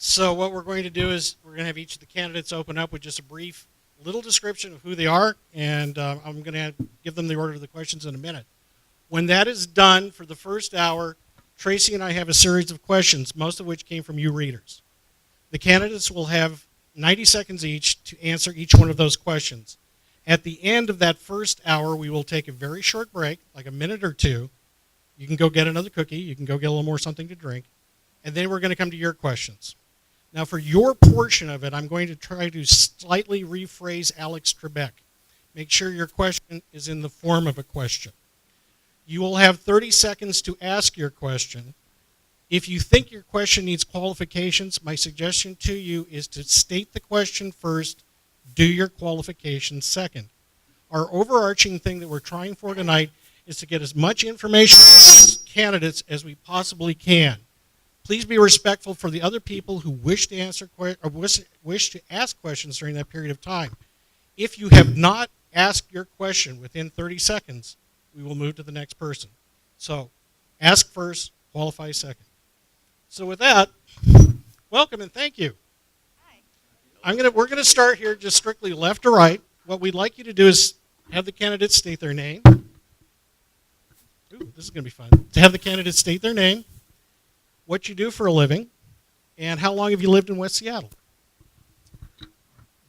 So what we're going to do is we're going to have each of the candidates open up with just a brief little description of who they are, and I'm going to give them the order of the questions in a minute. When that is done for the first hour, Tracy and I have a series of questions, most of which came from you readers. The candidates will have 90 seconds each to answer each one of those questions. At the end of that first hour, we will take a very short break, like a minute or two. You can go get another cookie. You can go get a little more something to drink. And then we're going to come to your questions. Now, for your portion of it, I'm going to try to slightly rephrase Alex Trebek. Make sure your question is in the form of a question. You will have 30 seconds to ask your question. If you think your question needs qualifications, my suggestion to you is to state the question first, do your qualifications second. Our overarching thing that we're trying for tonight is to get as much information from candidates as we possibly can. Please be respectful for the other people who wish to answer or wish to ask questions during that period of time. If you have not asked your question within 30 seconds, we will move to the next person. So, ask first, qualify second. So with that, welcome and thank you. Hi. We're gonna start here just strictly left to right. What we'd like you to do is have the candidates state their name. Ooh, this is gonna be fun. To have the candidates state their name, what you do for a living, and how long have you lived in West Seattle?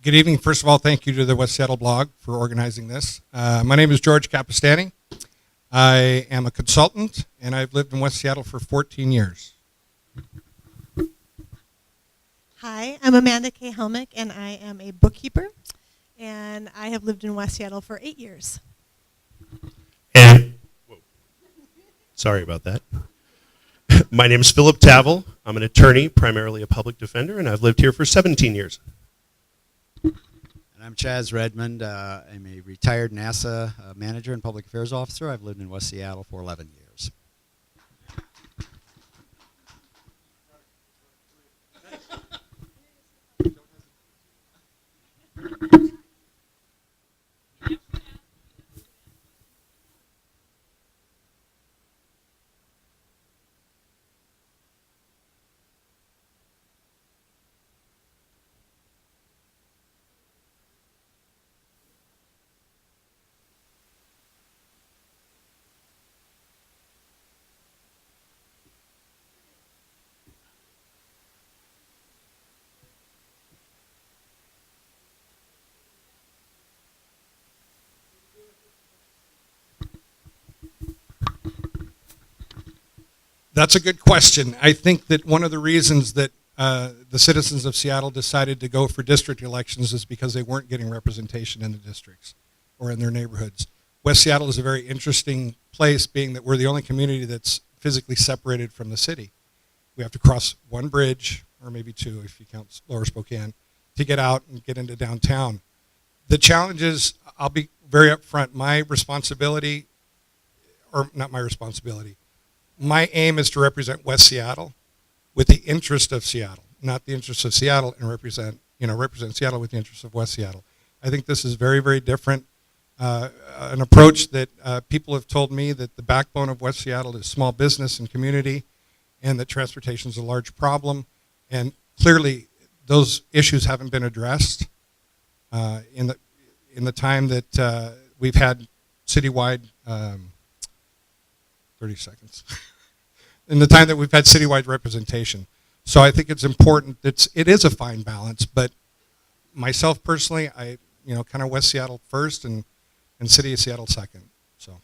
Good evening. First of all, thank you to the West Seattle blog for organizing this. My name is George Capistani. I am a consultant, and I've lived in West Seattle for 14 years. Hi, I'm Amanda K. Helmick, and I am a bookkeeper, and I have lived in West Seattle for 8 years. And sorry about that. My name is Philip Tavel. I'm an attorney, primarily a public defender, and I've lived here for 17 years. And I'm Chaz Redmond. I'm a retired NASA manager and public affairs officer. I've lived in West Seattle for 11 years. That's a good question. I think that one of the reasons that the citizens of Seattle decided to go for district elections is because they weren't getting representation in the districts or in their neighborhoods. West Seattle is a very interesting place, being that we're the only community that's physically separated from the city. We have to cross one bridge, or maybe two if you count Lower Spokane, to get out and get into downtown. The challenge is, I'll be very upfront, my responsibility, or not my responsibility, my aim is to represent West Seattle with the interest of Seattle, not the interest of Seattle, and represent Seattle with the interest of West Seattle. I think this is very, very different. An approach that people have told me that the backbone of West Seattle is small business and community, and that transportation is a large problem. And clearly, those issues haven't been addressed in the time that we've had citywide. 30 seconds. In the time that we've had citywide representation. So I think it's important. It is a fine balance, but myself personally, I kind of West Seattle first and City of Seattle second. So.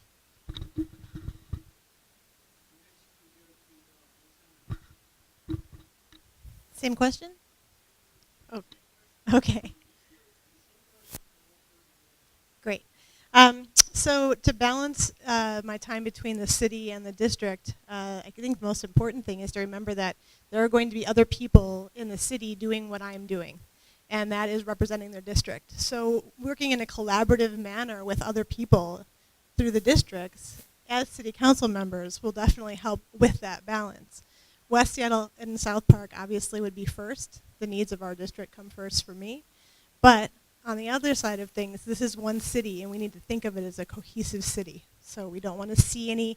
Same question? Oh, okay. Great. So to balance my time between the city and the district, I think the most important thing is to remember that there are going to be other people in the city doing what I'm doing, and that is representing their district. So working in a collaborative manner with other people through the districts as city council members will definitely help with that balance. West Seattle and South Park obviously would be first. The needs of our district come first for me. But on the other side of things, this is one city, and we need to think of it as a cohesive city. So we don't want to see any,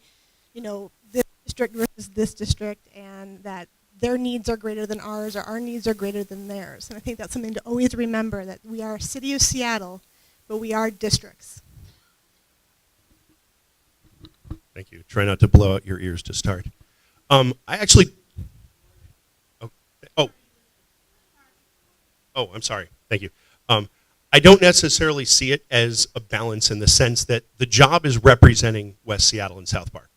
this district versus this district, and that their needs are greater than ours or our needs are greater than theirs. And I think that's something to always remember, that we are a city of Seattle, but we are districts. Thank you. Try not to blow out your ears to start. I actually. Oh, I'm sorry. Thank you. I don't necessarily see it as a balance in the sense that the job is representing West Seattle and South Park.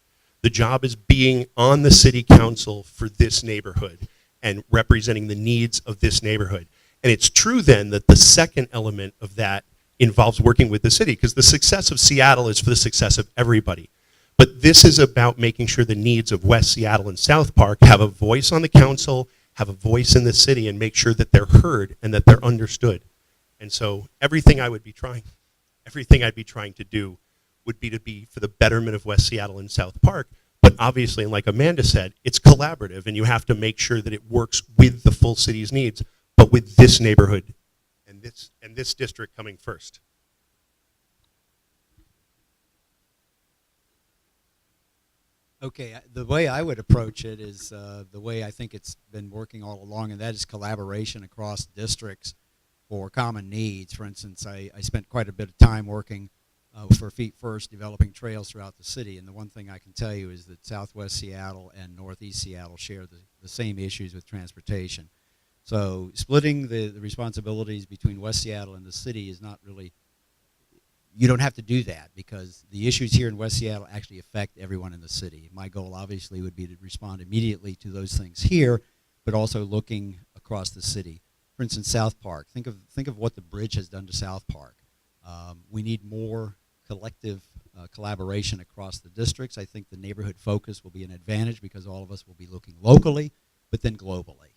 The job is being on the city council for this neighborhood and representing the needs of this neighborhood. And it's true then that the second element of that involves working with the city, because the success of Seattle is for the success of everybody. But this is about making sure the needs of West Seattle and South Park have a voice on the council, have a voice in the city, and make sure that they're heard and that they're understood. And so everything I'd be trying to do would be for the betterment of West Seattle and South Park. But obviously, and like Amanda said, it's collaborative, and you have to make sure that it works with the full city's needs, but with this neighborhood and this district coming first. Okay, the way I would approach it is the way I think it's been working all along, and that is collaboration across districts for common needs. For instance, I spent quite a bit of time working for Feet First, developing trails throughout the city, and the one thing I can tell you is that Southwest Seattle and Northeast Seattle share the same issues with transportation. So splitting the responsibilities between West Seattle and the city is not really, you don't have to do that, because the issues here in West Seattle actually affect everyone in the city. My goal obviously would be to respond immediately to those things here, but also looking across the city. For instance, South Park. Think of what the bridge has done to South Park. We need more collective collaboration across the districts. I think the neighborhood focus will be an advantage because all of us will be looking locally, but then globally.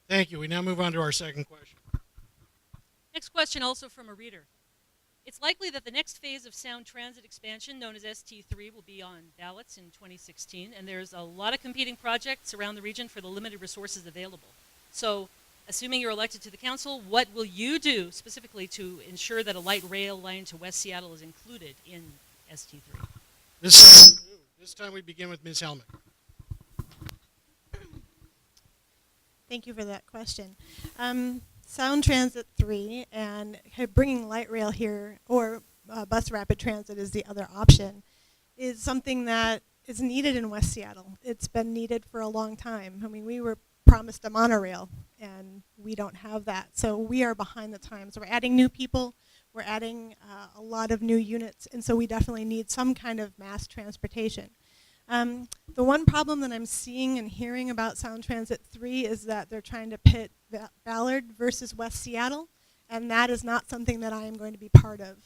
Thank you. We now move on to our second question. Next question, also from a reader. It's likely that the next phase of sound transit expansion, known as ST3, will be on ballots in 2016, and there's a lot of competing projects around the region for the limited resources available. So, assuming you're elected to the council, what will you do specifically to ensure that a light rail line to West Seattle is included in ST3? This time we begin with Ms. Helmet. Thank you for that question. Sound Transit 3 and bringing light rail here, or bus rapid transit is the other option, is something that is needed in West Seattle. It's been needed for a long time. I mean, we were promised a monorail, and we don't have that. So we are behind the times. We're adding new people. We're adding a lot of new units, and so we definitely need some kind of mass transportation. The one problem that I'm seeing and hearing about Sound Transit 3 is that they're trying to pit Ballard versus West Seattle, and that is not something that I am going to be part of.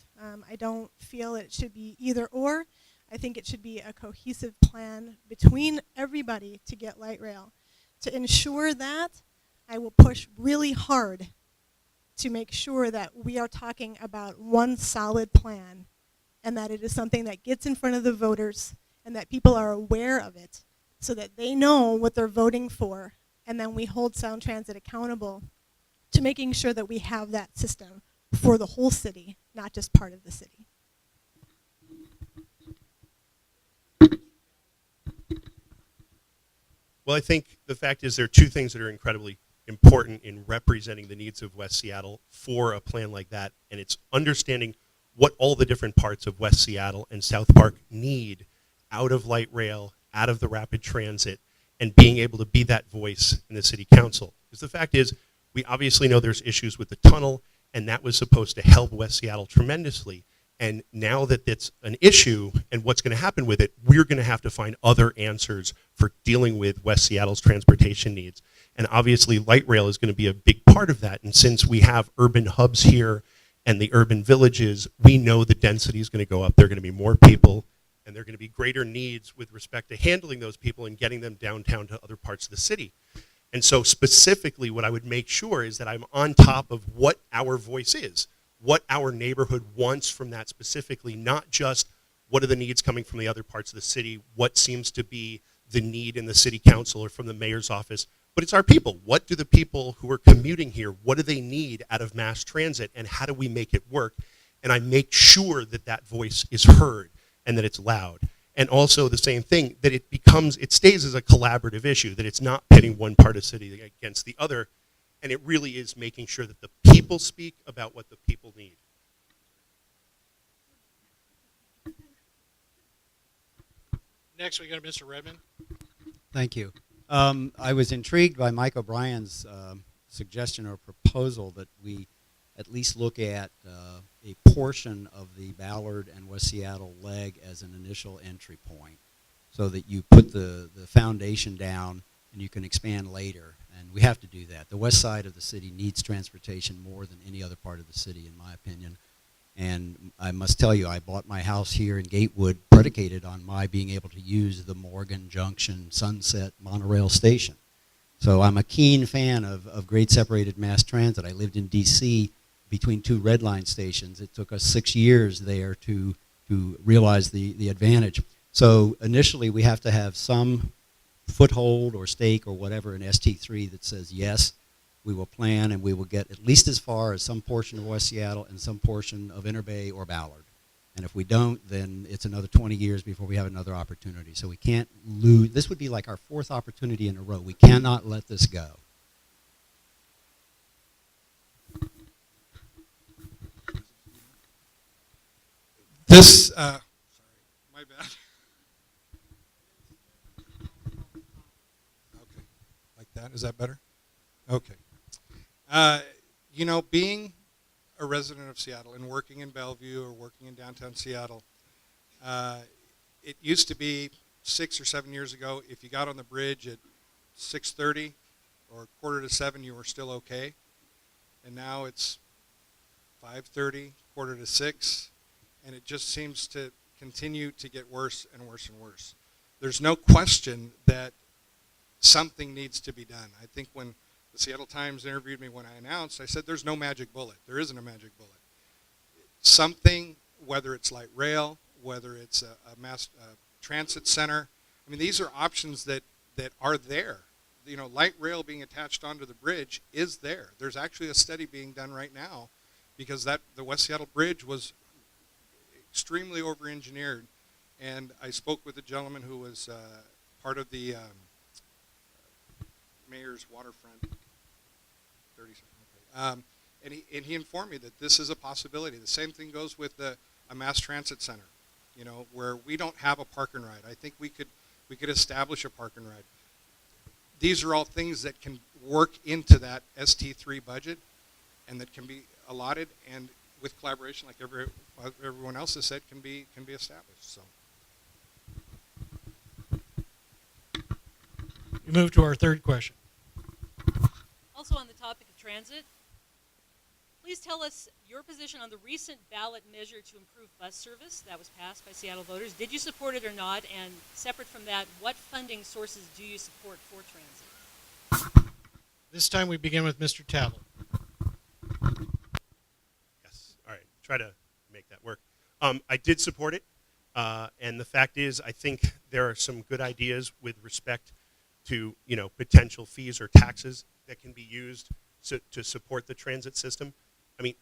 I don't feel it should be either or. I think it should be a cohesive plan between everybody to get light rail. To ensure that, I will push really hard to make sure that we are talking about one solid plan, and that it is something that gets in front of the voters and that people are aware of it so that they know what they're voting for, and then we hold Sound Transit accountable to making sure that we have that system for the whole city, not just part of the city. Well, I think the fact is there are two things that are incredibly important in representing the needs of West Seattle for a plan like that, and it's understanding what all the different parts of West Seattle and South Park need out of light rail, out of the rapid transit, and being able to be that voice in the city council. Because the fact is, we obviously know there's issues with the tunnel, and that was supposed to help West Seattle tremendously. And now that it's an issue and what's going to happen with it, we're going to have to find other answers for dealing with West Seattle's transportation needs. And obviously, light rail is going to be a big part of that. And since we have urban hubs here and the urban villages, we know the density is going to go up. There are going to be more people, and there are going to be greater needs with respect to handling those people and getting them downtown to other parts of the city. And so specifically, what I would make sure is that I'm on top of what our voice is, what our neighborhood wants from that specifically, not just what are the needs coming from the other parts of the city, what seems to be the need in the city council or from the mayor's office, but it's our people. What do the people who are commuting here, what do they need out of mass transit, and how do we make it work? And I make sure that that voice is heard and that it's loud. And also the same thing, that it stays as a collaborative issue, that it's not pitting one part of the city against the other, and it really is making sure that the people speak about what the people need. Next, we go to Mr. Redmond. Thank you. I was intrigued by Mike O'Brien's suggestion or proposal that we at least look at a portion of the Ballard and West Seattle leg as an initial entry point, so that you put the foundation down and you can expand later. And we have to do that. The west side of the city needs transportation more than any other part of the city, in my opinion. And I must tell you, I bought my house here in Gatewood predicated on my being able to use the Morgan Junction Sunset monorail station. So I'm a keen fan of great separated mass transit. I lived in D.C. between two red line stations. It took us 6 years there to realize the advantage. So initially we have to have some foothold or stake or whatever in ST3 that says, yes, we will plan and we will get at least as far as some portion of West Seattle and some portion of Inner Bay or Ballard. And if we don't, then it's another 20 years before we have another opportunity. So we can't lose. This would be like our 4th opportunity in a row. We cannot let this go. This, sorry, my bad. Okay, like that, is that better? Okay. You know, being a resident of Seattle and working in Bellevue or working in downtown Seattle, it used to be 6 or 7 years ago, if you got on the bridge at 6:30 or 6:45, you were still okay. And now it's 5:30, 5:45, and it just seems to continue to get worse and worse and worse. There's no question that something needs to be done. I think when the Seattle Times interviewed me when I announced, I said there's no magic bullet. There isn't a magic bullet. Something, whether it's light rail, whether it's a mass transit center, I mean, these are options that are there. You know, light rail being attached onto the bridge is there. There's actually a study being done right now because the West Seattle Bridge was extremely over-engineered. And I spoke with a gentleman who was part of the mayor's waterfront, 30 something. And he informed me that this is a possibility. The same thing goes with a mass transit center, you know, where we don't have a park and ride. I think we could establish a park and ride. These are all things that can work into that ST3 budget and that can be allotted, and with collaboration, like everyone else has said, can be established. So. We move to our third question. Also on the topic of transit, please tell us your position on the recent ballot measure to improve bus service that was passed by Seattle voters. Did you support it or not? And separate from that, what funding sources do you support for transit? This time we begin with Mr. Tavel. Yes. All right. Try to make that work. I did support it. And the fact is, I think there are some good ideas with respect to, you know, potential fees or taxes that can be used to support the transit system. I mean,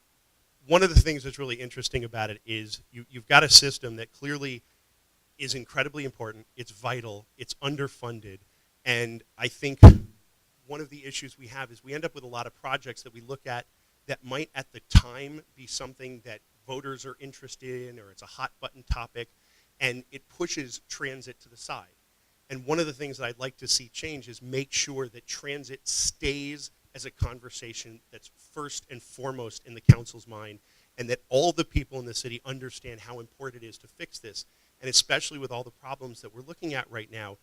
one of the things that's really interesting about it is you've got a system that clearly is incredibly important. It's vital. It's underfunded. And I think one of the issues we have is we end up with a lot of projects that we look at that might at the time be something that voters are interested in, or it's a hot button topic, and it pushes transit to the side. And one of the things that I'd like to see change is make sure that transit stays as a conversation that's first and foremost in the council's mind, and that all the people in the city understand how important it is to fix this. And especially with all the problems that we're looking at right now,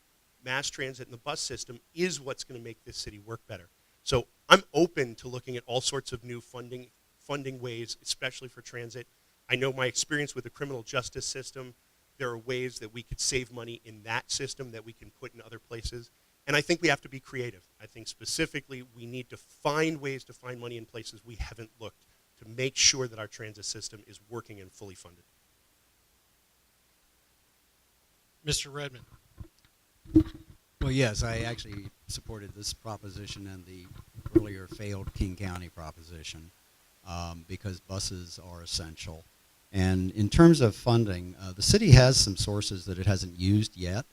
mass transit and the bus system is what's going to make this city work better. So I'm open to looking at all sorts of new funding ways, especially for transit. I know my experience with the criminal justice system, there are ways that we could save money in that system that we can put in other places. And I think we have to be creative. I think specifically we need to find ways to find money in places we haven't looked to make sure that our transit system is working and fully funded. Mr. Redmond. Well, yes, I actually supported this proposition and the earlier failed King County proposition because buses are essential. And in terms of funding, the city has some sources that it hasn't used yet.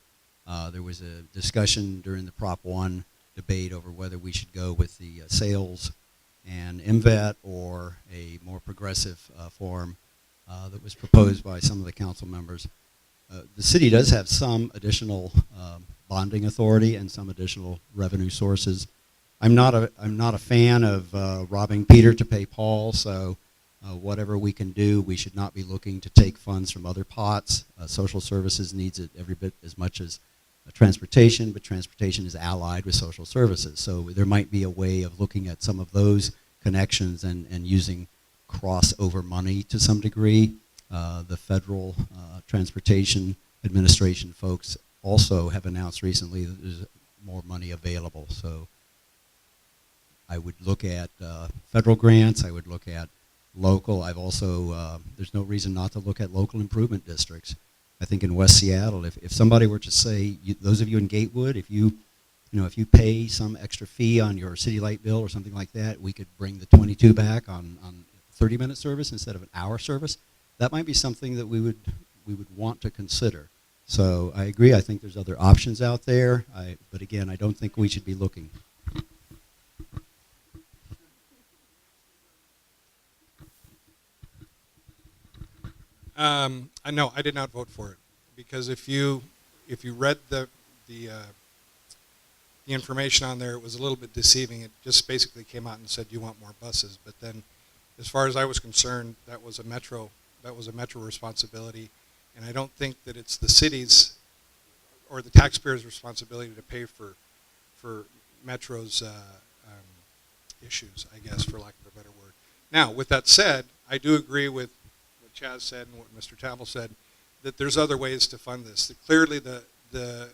There was a discussion during the Prop 1 debate over whether we should go with the sales and MVET or a more progressive form that was proposed by some of the council members. The city does have some additional bonding authority and some additional revenue sources. I'm not a fan of robbing Peter to pay Paul, so whatever we can do, we should not be looking to take funds from other pots. Social services needs it every bit as much as transportation, but transportation is allied with social services. So there might be a way of looking at some of those connections and using crossover money to some degree. The Federal Transportation Administration folks also have announced recently that there's more money available. So I would look at federal grants. I would look at local. I've also, there's no reason not to look at local improvement districts. I think in West Seattle, if somebody were to say, those of you in Gatewood, if you pay some extra fee on your city light bill or something like that, we could bring the 22 back on 30-minute service instead of an hour service. That might be something that we would want to consider. So I agree. I think there's other options out there. But again, I don't think we should be looking. No, I did not vote for it because if you read the information on there, it was a little bit deceiving. It just basically came out and said you want more buses, but then, as far as I was concerned, that was a metro responsibility, and I don't think that it's the city's or the taxpayers' responsibility to pay for Metro's issues, I guess, for lack of a better word. Now, with that said, I do agree with what Chaz said and what Mr. Tavel said, that there's other ways to fund this. That clearly, the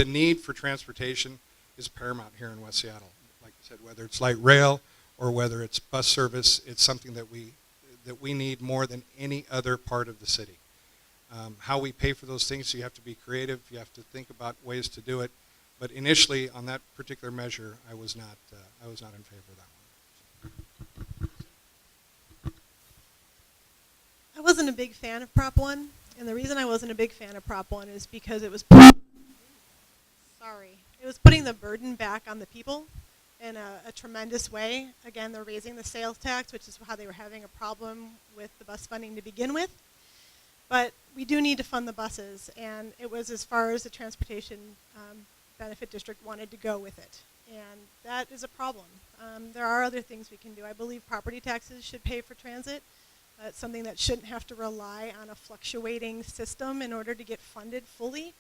need for transportation is paramount here in West Seattle. Like I said, whether it's light rail or whether it's bus service, it's something that we need more than any other part of the city. How we pay for those things, so you have to be creative. You have to think about ways to do it. But initially, on that particular measure, I was not in favor of that one. I wasn't a big fan of Prop 1, and the reason I wasn't a big fan of Prop 1 is because it was putting the burden back on the people in a tremendous way. Again, they're raising the sales tax, which is how they were having a problem with the bus funding to begin with. But we do need to fund the buses, and it was as far as the transportation benefit district wanted to go with it. And that is a problem. There are other things we can do. I believe property taxes should pay for transit. It's something that shouldn't have to rely on a fluctuating system in order to get funded fully.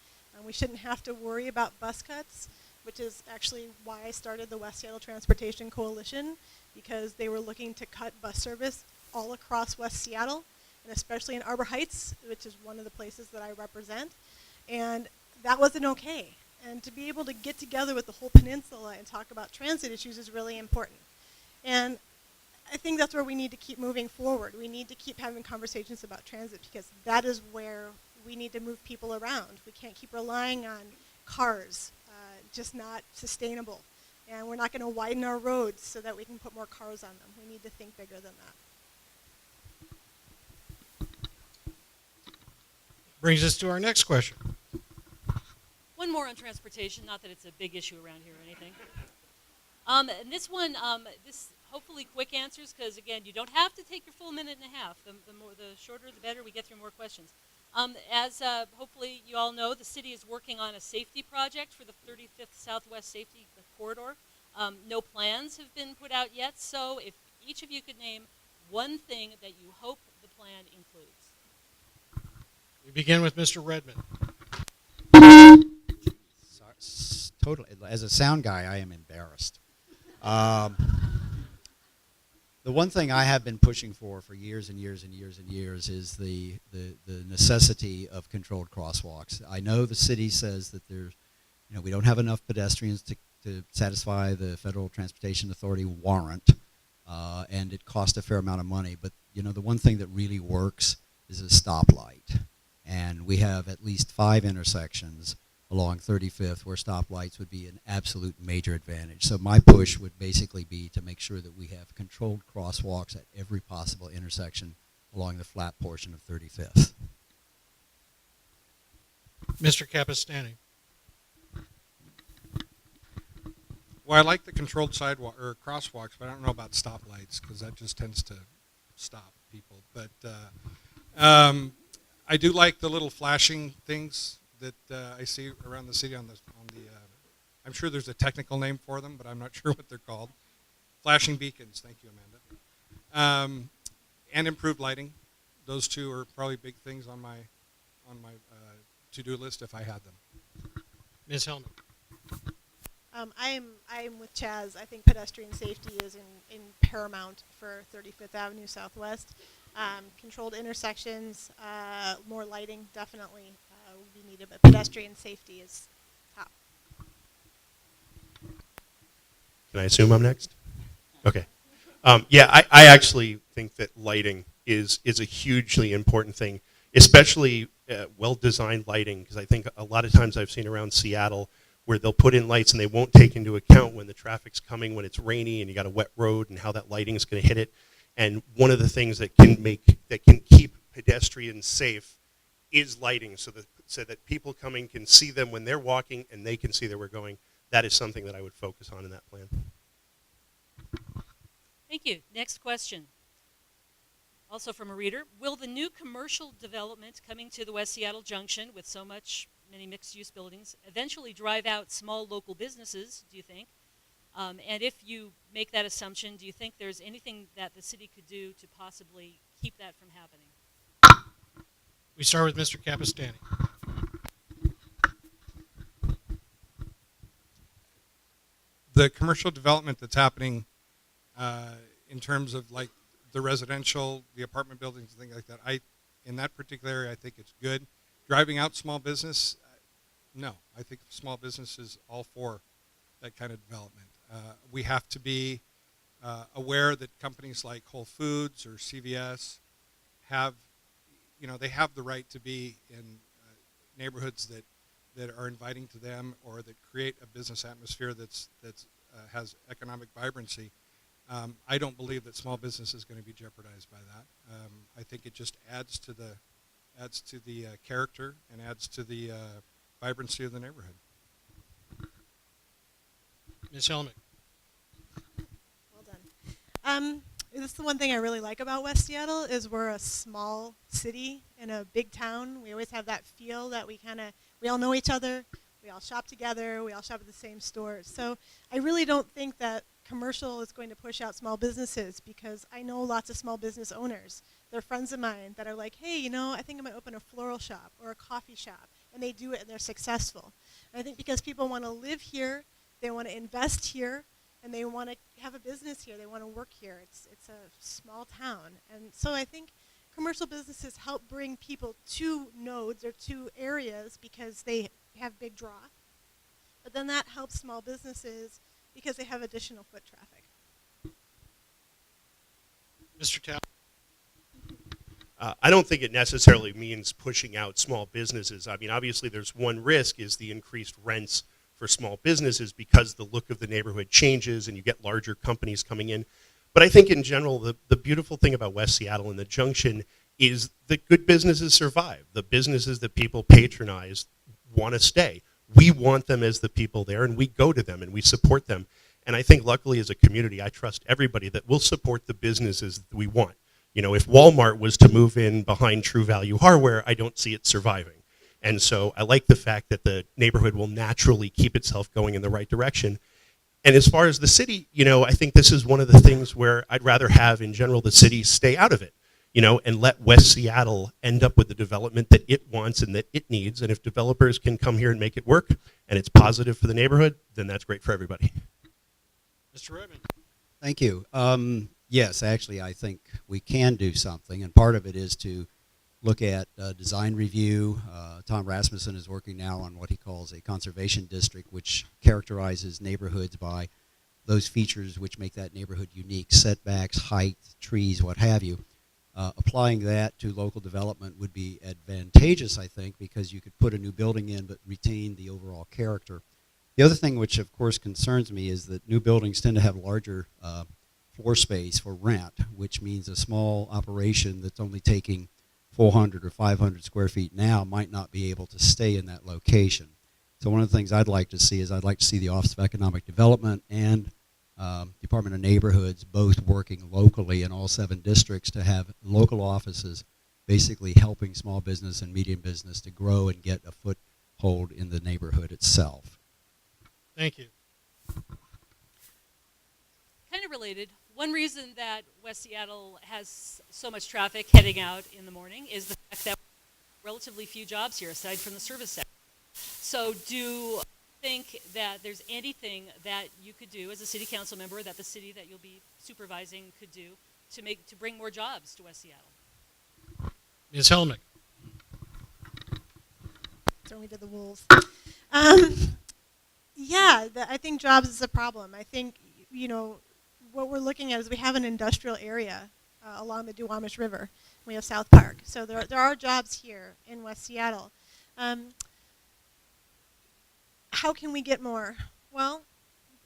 We shouldn't have to worry about bus cuts, which is actually why I started the West Seattle Transportation Coalition, because they were looking to cut bus service all across West Seattle, and especially in Arbor Heights, which is one of the places that I represent. And that wasn't okay. And to be able to get together with the whole peninsula and talk about transit issues is really important. And I think that's where we need to keep moving forward. We need to keep having conversations about transit because that is where we need to move people around. We can't keep relying on cars, just not sustainable. And we're not going to widen our roads so that we can put more cars on them. We need to think bigger than that. Brings us to our next question. One more on transportation, not that it's a big issue around here or anything. And this one, this hopefully quick answers, because again, you don't have to take your full minute and a half. The shorter, the better. We get through more questions. As hopefully you all know, the city is working on a safety project for the 35th Southwest Safety Corridor. No plans have been put out yet, so if each of you could name one thing that you hope the plan includes. We begin with Mr. Redmond. Totally. As a sound guy, I am embarrassed. The one thing I have been pushing for years and years and years and years is the necessity of controlled crosswalks. I know the city says that there's, we don't have enough pedestrians to satisfy the Federal Transportation Authority warrant, and it costs a fair amount of money. But the one thing that really works is a stoplight, and we have at least 5 intersections along 35th where stoplights would be an absolute major advantage. So my push would basically be to make sure that we have controlled crosswalks at every possible intersection along the flat portion of 35th. Mr. Capistani. Well, I like the controlled sidewalk or crosswalks, but I don't know about stoplights because that just tends to stop people. But I do like the little flashing things that I see around the city on the. I'm sure there's a technical name for them, but I'm not sure what they're called. Flashing beacons. Thank you, Amanda. And improved lighting. Those two are probably big things on my to-do list if I had them. Ms. Hellman. I'm with Chaz. I think pedestrian safety is in paramount for 35th Avenue Southwest. Controlled intersections, more lighting definitely would be needed, but pedestrian safety is top. Can I assume I'm next? Okay. Yeah, I actually think that lighting is a hugely important thing, especially well-designed lighting, because I think a lot of times I've seen around Seattle where they'll put in lights and they won't take into account when the traffic's coming, when it's rainy and you got a wet road and how that lighting is going to hit it. And one of the things that can keep pedestrians safe is lighting, so that people coming can see them when they're walking and they can see that we're going. That is something that I would focus on in that plan. Thank you. Next question. Also from a reader, will the new commercial development coming to the West Seattle Junction with many mixed-use buildings eventually drive out small local businesses, do you think? And if you make that assumption, do you think there's anything that the city could do to possibly keep that from happening? We start with Mr. Capistani. The commercial development that's happening in terms of like the residential, the apartment buildings, and things like that, in that particular area, I think it's good. Driving out small business, no. I think small business is all for that kind of development. We have to be aware that companies like Whole Foods or CVS have the right to be in neighborhoods that are inviting to them or that create a business atmosphere that's has economic vibrancy. I don't believe that small business is going to be jeopardized by that. I think it just adds to the character and adds to the vibrancy of the neighborhood. Ms. Hellman. Well done. This is the one thing I really like about West Seattle is we're a small city in a big town. We always have that feel that we all know each other. We all shop together. We all shop at the same stores. So I really don't think that commercial is going to push out small businesses because I know lots of small business owners. They're friends of mine that are like, hey, I think I'm going to open a floral shop or a coffee shop. And they do it and they're successful. And I think because people want to live here, they want to invest here, and they want to have a business here. They want to work here. It's a small town. And so I think commercial businesses help bring people to nodes or to areas because they have big draw. But then that helps small businesses because they have additional foot traffic. Mr. Tao. I don't think it necessarily means pushing out small businesses. I mean, obviously there's one risk is the increased rents for small businesses because the look of the neighborhood changes and you get larger companies coming in. But I think in general, the beautiful thing about West Seattle and the Junction is that good businesses survive. The businesses that people patronize want to stay. We want them as the people there, and we go to them and we support them. And I think luckily as a community, I trust everybody that will support the businesses that we want. If Walmart was to move in behind True Value Hardware, I don't see it surviving. And so I like the fact that the neighborhood will naturally keep itself going in the right direction. And as far as the city, I think this is one of the things where I'd rather have in general the city stay out of it, and let West Seattle end up with the development that it wants and that it needs. And if developers can come here and make it work and it's positive for the neighborhood, then that's great for everybody. Mr. Redmond. Thank you. Yes, actually, I think we can do something, and part of it is to look at design review. Tom Rasmussen is working now on what he calls a conservation district, which characterizes neighborhoods by those features which make that neighborhood unique, setbacks, height, trees, what have you. Applying that to local development would be advantageous, I think, because you could put a new building in but retain the overall character. The other thing which, of course, concerns me is that new buildings tend to have larger floor space for rent, which means a small operation that's only taking 400 or 500 square feet now might not be able to stay in that location. So one of the things I'd like to see is I'd like to see the Office of Economic Development and Department of Neighborhoods both working locally in all 7 districts to have local offices basically helping small business and medium business to grow and get a foothold in the neighborhood itself. Thank you. Kind of related, one reason that West Seattle has so much traffic heading out in the morning is the fact that relatively few jobs here aside from the service sector. So do you think that there's anything that you could do as a city council member, that the city that you'll be supervising could do to bring more jobs to West Seattle? Ms. Helmick. Throw me to the wolves. Yeah, I think jobs is a problem. I think, what we're looking at is we have an industrial area along the Duwamish River. We have South Park. So there are jobs here in West Seattle. How can we get more? Well,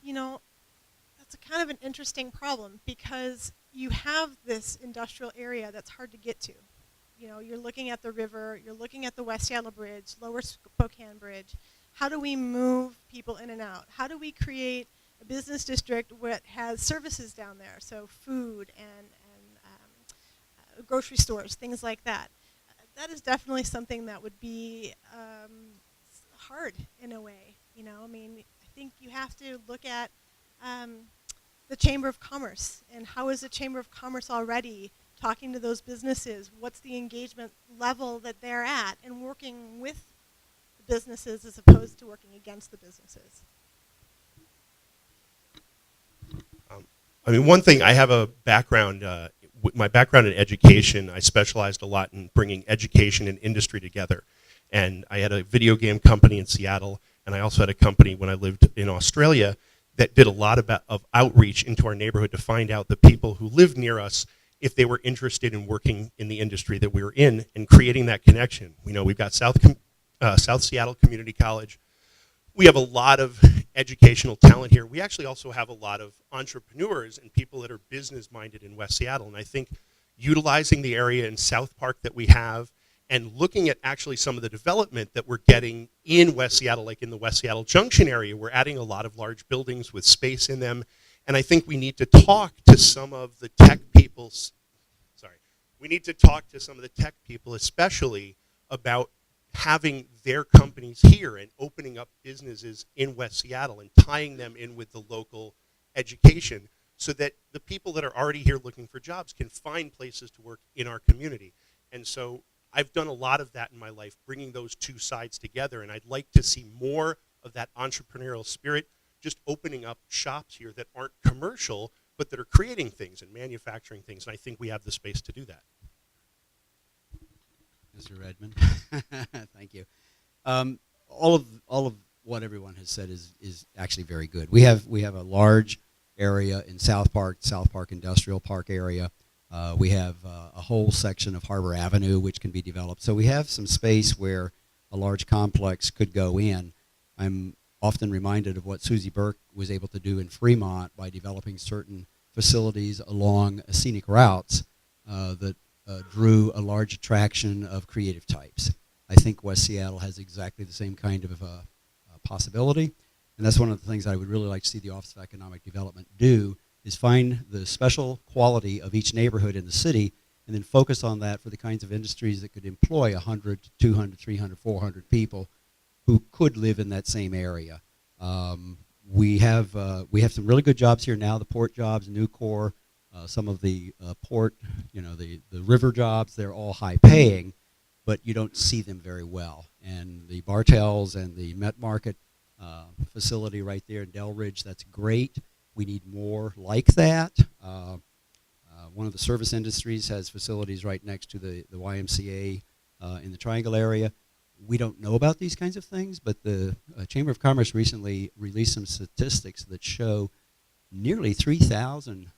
that's a kind of an interesting problem because you have this industrial area that's hard to get to. You're looking at the river, you're looking at the West Seattle Bridge, Lower Spokane Bridge. How do we move people in and out? How do we create a business district that has services down there? So food and grocery stores, things like that. That is definitely something that would be hard in a way. I think you have to look at the Chamber of Commerce and how is the Chamber of Commerce already talking to those businesses? What's the engagement level that they're at and working with the businesses as opposed to working against the businesses? One thing, I have a background, my background in education, I specialized a lot in bringing education and industry together. And I had a video game company in Seattle, and I also had a company when I lived in Australia that did a lot of outreach into our neighborhood to find out the people who lived near us if they were interested in working in the industry that we were in and creating that connection. We've got South Seattle Community College. We have a lot of educational talent here. We actually also have a lot of entrepreneurs and people that are business-minded in West Seattle. And I think utilizing the area in South Park that we have and looking at actually some of the development that we're getting in West Seattle, like in the West Seattle Junction area, we're adding a lot of large buildings with space in them. And I think we need to talk to some of the tech people, especially about having their companies here and opening up businesses in West Seattle and tying them in with the local education so that the people that are already here looking for jobs can find places to work in our community. And so I've done a lot of that in my life, bringing those two sides together, and I'd like to see more of that entrepreneurial spirit, just opening up shops here that aren't commercial, but that are creating things and manufacturing things, and I think we have the space to do that. Mr. Redmond. Thank you. All of what everyone has said is actually very good. We have a large area in South Park Industrial Park area. We have a whole section of Harbor Avenue which can be developed. So we have some space where a large complex could go in. I'm often reminded of what Susie Burke was able to do in Fremont by developing certain facilities along scenic routes that drew a large attraction of creative types. I think West Seattle has exactly the same kind of possibility, and that's one of the things I would really like to see the Office of Economic Development do, is find the special quality of each neighborhood in the city and then focus on that for the kinds of industries that could employ 100, 200, 300, 400 people who could live in that same area. We have some really good jobs here now, the port jobs, Nucor, some of the port, the river jobs, they're all high paying, but you don't see them very well. And the Bartels and the Met Market facility right there in Delridge, that's great. We need more like that. One of the service industries has facilities right next to the YMCA in the Triangle area. We don't know about these kinds of things, but the Chamber of Commerce recently released some statistics that show nearly 3,000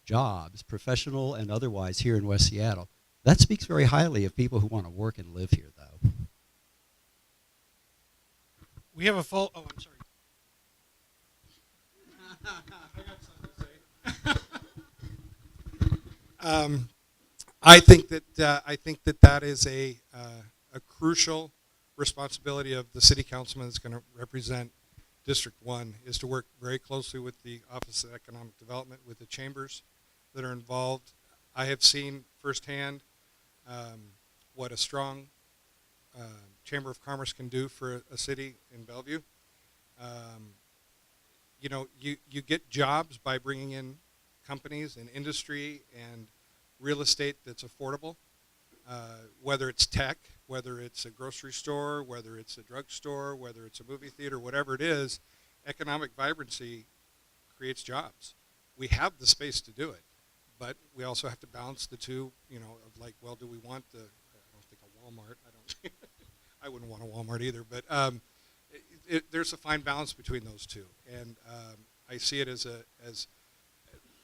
jobs, professional and otherwise, here in West Seattle. That speaks very highly of people who want to work and live here, though. We have a full. Oh, I'm sorry. I got something to say. I think that that is a crucial responsibility of the city councilman that's going to represent District 1, is to work very closely with the Office of Economic Development, with the chambers that are involved. I have seen firsthand what a strong Chamber of Commerce can do for a city in Bellevue. You know, you get jobs by bringing in companies and industry and real estate that's affordable, whether it's tech, whether it's a grocery store, whether it's a drugstore, whether it's a movie theater, whatever it is. Economic vibrancy creates jobs. We have the space to do it, but we also have to balance the two, you know, of like, well, do we want the, I don't think a Walmart, I wouldn't want a Walmart either, but there's a fine balance between those two. And I see it as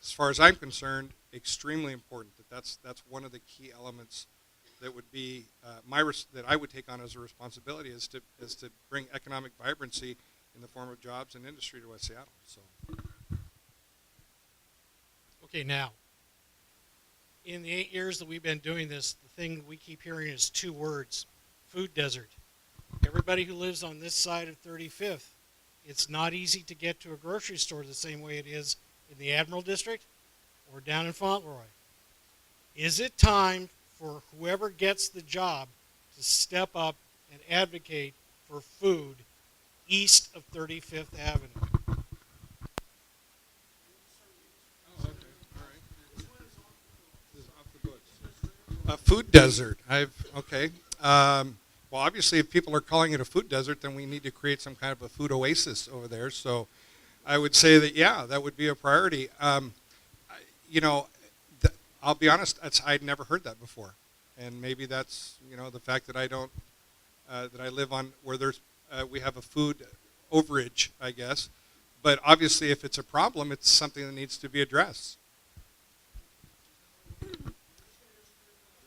far as I'm concerned, extremely important that's one of the key elements that would be that I would take on as a responsibility, is to bring economic vibrancy in the form of jobs and industry to West Seattle. So. Okay, now, in the 8 years that we've been doing this, the thing we keep hearing is 2 words: food desert. Everybody who lives on this side of 35th, it's not easy to get to a grocery store the same way it is in the Admiral District or down in Fauntleroy. Is it time for whoever gets the job to step up and advocate for food east of 35th Avenue? A food desert. Okay. Well, obviously, if people are calling it a food desert, then we need to create some kind of a food oasis over there. So, I would say that that would be a priority. You know, I'll be honest, I'd never heard that before, and maybe that's, you know, the fact that I don't that I live on where there's we have a food overage, I guess. But obviously, if it's a problem, it's something that needs to be addressed.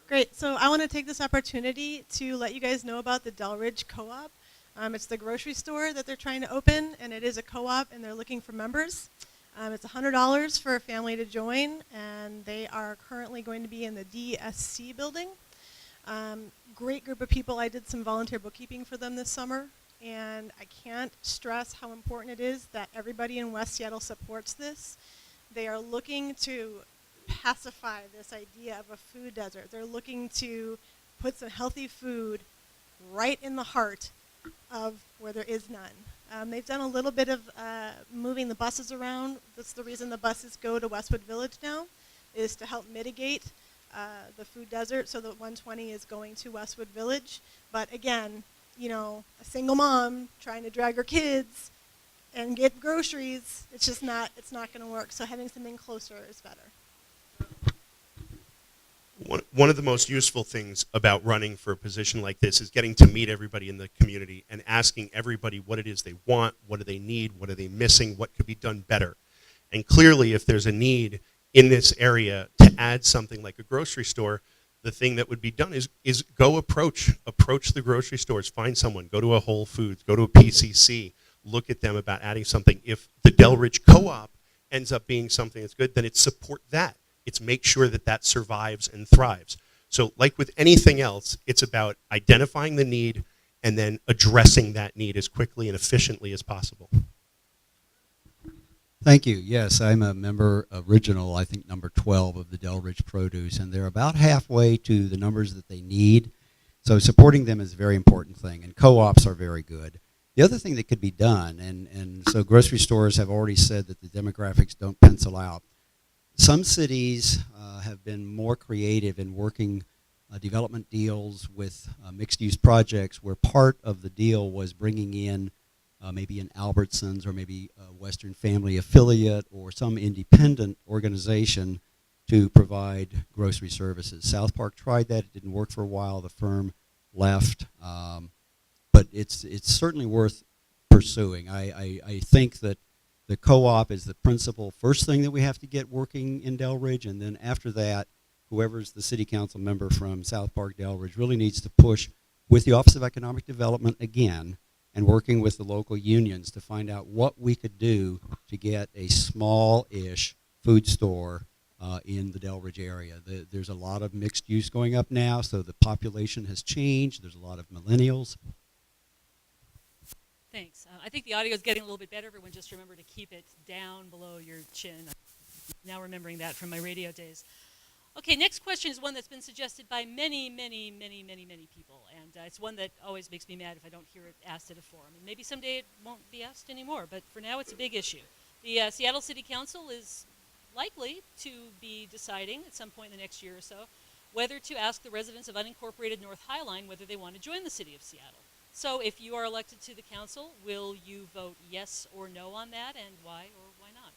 Great. So I want to take this opportunity to let you guys know about the Delridge Co-op. It's the grocery store that they're trying to open, and it is a co-op, and they're looking for members. It's $100 for a family to join, and they are currently going to be in the DSC building. Great group of people. I did some volunteer bookkeeping for them this summer, and I can't stress how important it is that everybody in West Seattle supports this. They are looking to pacify this idea of a food desert. They're looking to put some healthy food right in the heart of where there is none. They've done a little bit of moving the buses around. That's the reason the buses go to Westwood Village now, is to help mitigate the food desert, so that 120 is going to Westwood Village. But again, you know, a single mom trying to drag her kids and get groceries, it's just not, it's not going to work. So having something closer is better. One of the most useful things about running for a position like this is getting to meet everybody in the community and asking everybody what it is they want, what do they need, what are they missing, what could be done better. And clearly, if there's a need in this area to add something like a grocery store, the thing that would be done is go approach the grocery stores, find someone, go to a Whole Foods, go to a PCC, look at them about adding something. If the Delridge Co-op ends up being something that's good, then it's support that. It's make sure that that survives and thrives. So like with anything else, it's about identifying the need and then addressing that need as quickly and efficiently as possible. Thank you. Yes, I'm a member original, I think number 12 of the Delridge Produce, and they're about halfway to the numbers that they need. So supporting them is a very important thing, and co-ops are very good. The other thing that could be done, and so grocery stores have already said that the demographics don't pencil out. Some cities have been more creative in working development deals with mixed-use projects where part of the deal was bringing in maybe an Albertsons or maybe a Western Family affiliate or some independent organization to provide grocery services. South Park tried that. It didn't work for a while. The firm left. But it's certainly worth pursuing. I think that the co-op is the principal first thing that we have to get working in Delridge, and then after that, whoever's the city council member from South Park Delridge really needs to push with the Office of Economic Development again and working with the local unions to find out what we could do to get a small-ish food store in the Delridge area. There's a lot of mixed use going up now, so the population has changed. There's a lot of millennials. Thanks. I think the audio is getting a little bit better. Everyone just remember to keep it down below your chin. I'm now remembering that from my radio days. Okay, next question is one that's been suggested by many, many, many, many, many people, and it's one that always makes me mad if I don't hear it asked at a forum. And maybe someday it won't be asked anymore, but for now it's a big issue. The Seattle City Council is likely to be deciding at some point in the next year or so whether to ask the residents of unincorporated North Highline whether they want to join the city of Seattle. So if you are elected to the council, will you vote yes or no on that, and why or why not?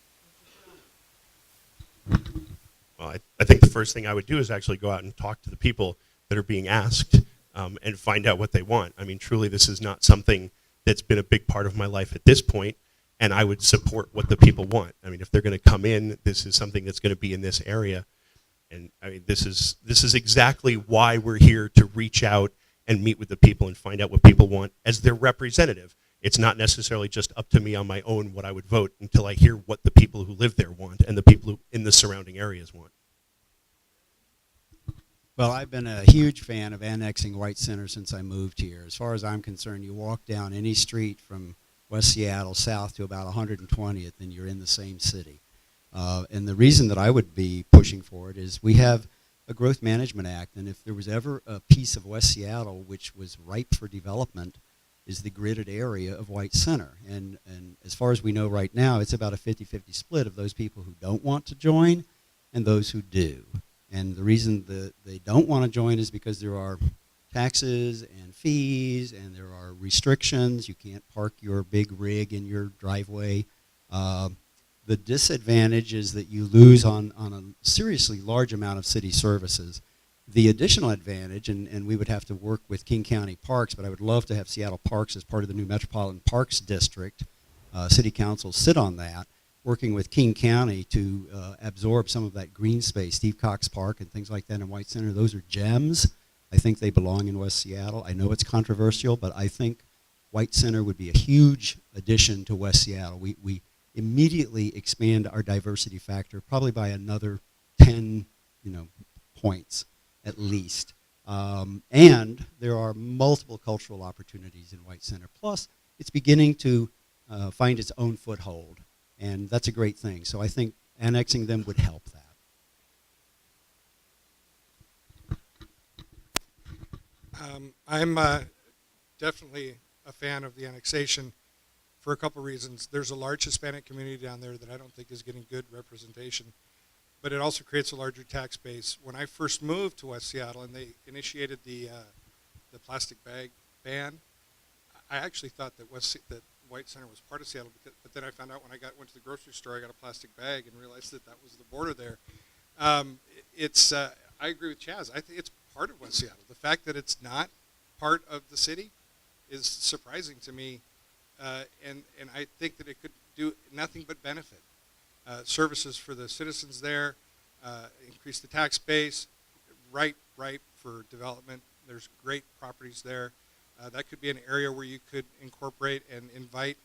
Well, I think the first thing I would do is actually go out and talk to the people that are being asked and find out what they want. I mean, truly, this is not something that's been a big part of my life at this point, and I would support what the people want. I mean, if they're going to come in, this is something that's going to be in this area. And I mean, this is exactly why we're here, to reach out and meet with the people and find out what people want as their representative. It's not necessarily just up to me on my own what I would vote until I hear what the people who live there want and the people who in the surrounding areas want. Well, I've been a huge fan of annexing White Center since I moved here. As far as I'm concerned, you walk down any street from West Seattle south to about 120th and you're in the same city. And the reason that I would be pushing for it is we have a Growth Management Act, and if there was ever a piece of West Seattle which was ripe for development, is the gridded area of White Center. And as far as we know right now, it's about a 50-50 split of those people who don't want to join and those who do. And the reason that they don't want to join is because there are taxes and fees and there are restrictions. You can't park your big rig in your driveway. The disadvantage is that you lose on a seriously large amount of city services. The additional advantage, and we would have to work with King County Parks, but I would love to have Seattle Parks as part of the new Metropolitan Parks District. City Council sit on that, working with King County to absorb some of that green space, Steve Cox Park and things like that in White Center. Those are gems. I think they belong in West Seattle. I know it's controversial, but I think White Center would be a huge addition to West Seattle. We immediately expand our diversity factor probably by another 10 points at least. And there are multiple cultural opportunities in White Center. Plus, it's beginning to find its own foothold, and that's a great thing. So I think annexing them would help that. I'm definitely a fan of the annexation for a couple reasons. There's a large Hispanic community down there that I don't think is getting good representation, but it also creates a larger tax base. When I first moved to West Seattle and they initiated the plastic bag ban, I actually thought that White Center was part of Seattle, but then I found out when I went to the grocery store, I got a plastic bag and realized that was the border there. I agree with Chaz. I think it's part of West Seattle. The fact that it's not part of the city is surprising to me, and I think that it could do nothing but benefit. Services for the citizens there, increase the tax base, ripe for development. There's great properties there. That could be an area where you could incorporate and invite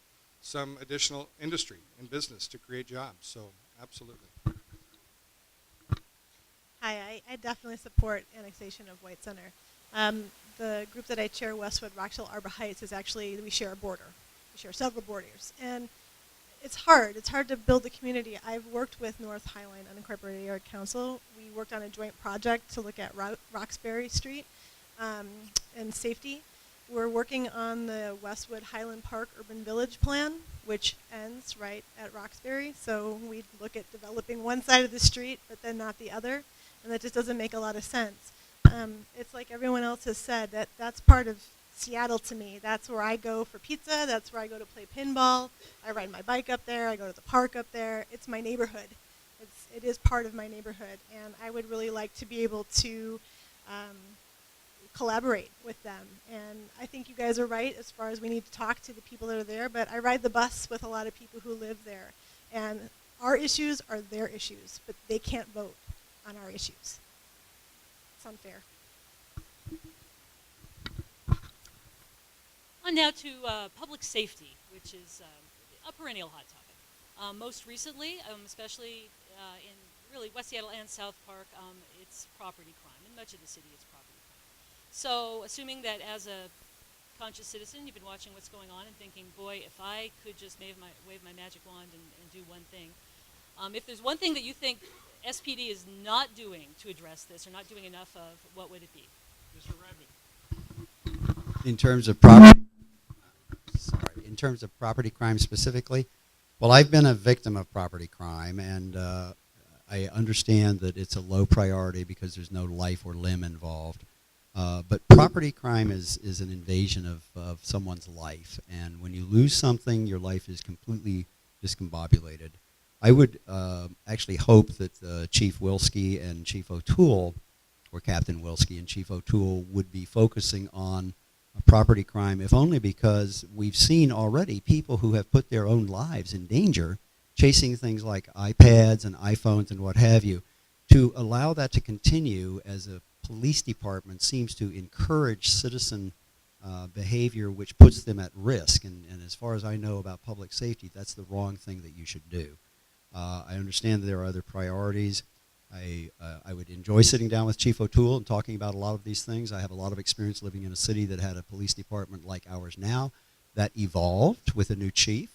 some additional industry and business to create jobs. So absolutely. Hi, I definitely support annexation of White Center. The group that I chair, Westwood Rockville Arbor Heights, is actually, we share a border. We share several borders. And it's hard. It's hard to build a community. I've worked with North Highline Unincorporated Area Council. We worked on a joint project to look at Roxbury Street and safety. We're working on the Westwood Highland Park Urban Village Plan, which ends right at Roxbury. So we look at developing one side of the street, but then not the other. And that just doesn't make a lot of sense. It's like everyone else has said, that's part of Seattle to me. That's where I go for pizza. That's where I go to play pinball. I ride my bike up there. I go to the park up there. It's my neighborhood. It is part of my neighborhood. And I would really like to be able to collaborate with them. And I think you guys are right as far as we need to talk to the people that are there. But I ride the bus with a lot of people who live there. And our issues are their issues, but they can't vote on our issues. It's unfair. On now to public safety, which is a perennial hot topic. Most recently, especially in really West Seattle and South Park, it's property crime. In much of the city, it's property crime. So, assuming that as a conscious citizen, you've been watching what's going on and thinking, boy, if I could just wave my magic wand and do one thing. If there's one thing that you think SPD is not doing to address this or not doing enough of, what would it be? Mr. Redmond. In terms of property, in terms of property crime specifically, well, I've been a victim of property crime, and I understand that it's a low priority because there's no life or limb involved. But property crime is an invasion of someone's life, and when you lose something, your life is completely discombobulated. I would actually hope that Chief Wilski and Chief O'Toole, or Captain Wilski and Chief O'Toole, would be focusing on property crime, if only because we've seen already people who have put their own lives in danger chasing things like iPads and iPhones and what have you. To allow that to continue as a police department seems to encourage citizen behavior which puts them at risk. And as far as I know about public safety, that's the wrong thing that you should do. I understand that there are other priorities. I would enjoy sitting down with Chief O'Toole and talking about a lot of these things. I have a lot of experience living in a city that had a police department like ours now that evolved with a new chief.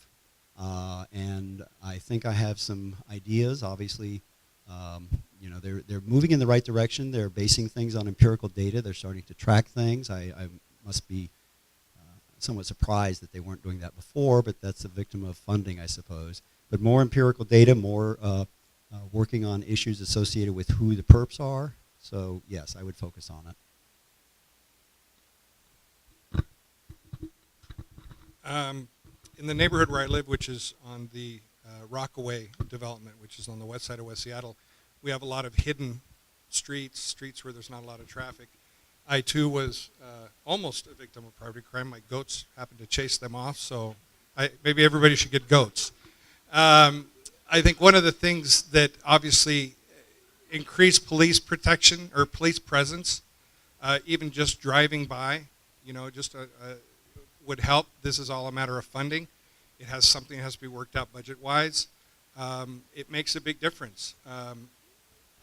And I think I have some ideas. Obviously, you know, they're moving in the right direction. They're basing things on empirical data. They're starting to track things. I must be somewhat surprised that they weren't doing that before, but that's a victim of funding, I suppose. But more empirical data, more working on issues associated with who the perps are. So yes, I would focus on it. In the neighborhood where I live, which is on the Rockaway development, which is on the west side of West Seattle, we have a lot of hidden streets where there's not a lot of traffic. I too was almost a victim of property crime. My goats happened to chase them off, so maybe everybody should get goats. I think one of the things that obviously increased police protection or police presence, even just driving by, you know, just would help. This is all a matter of funding. It has something that has to be worked out budget-wise. It makes a big difference.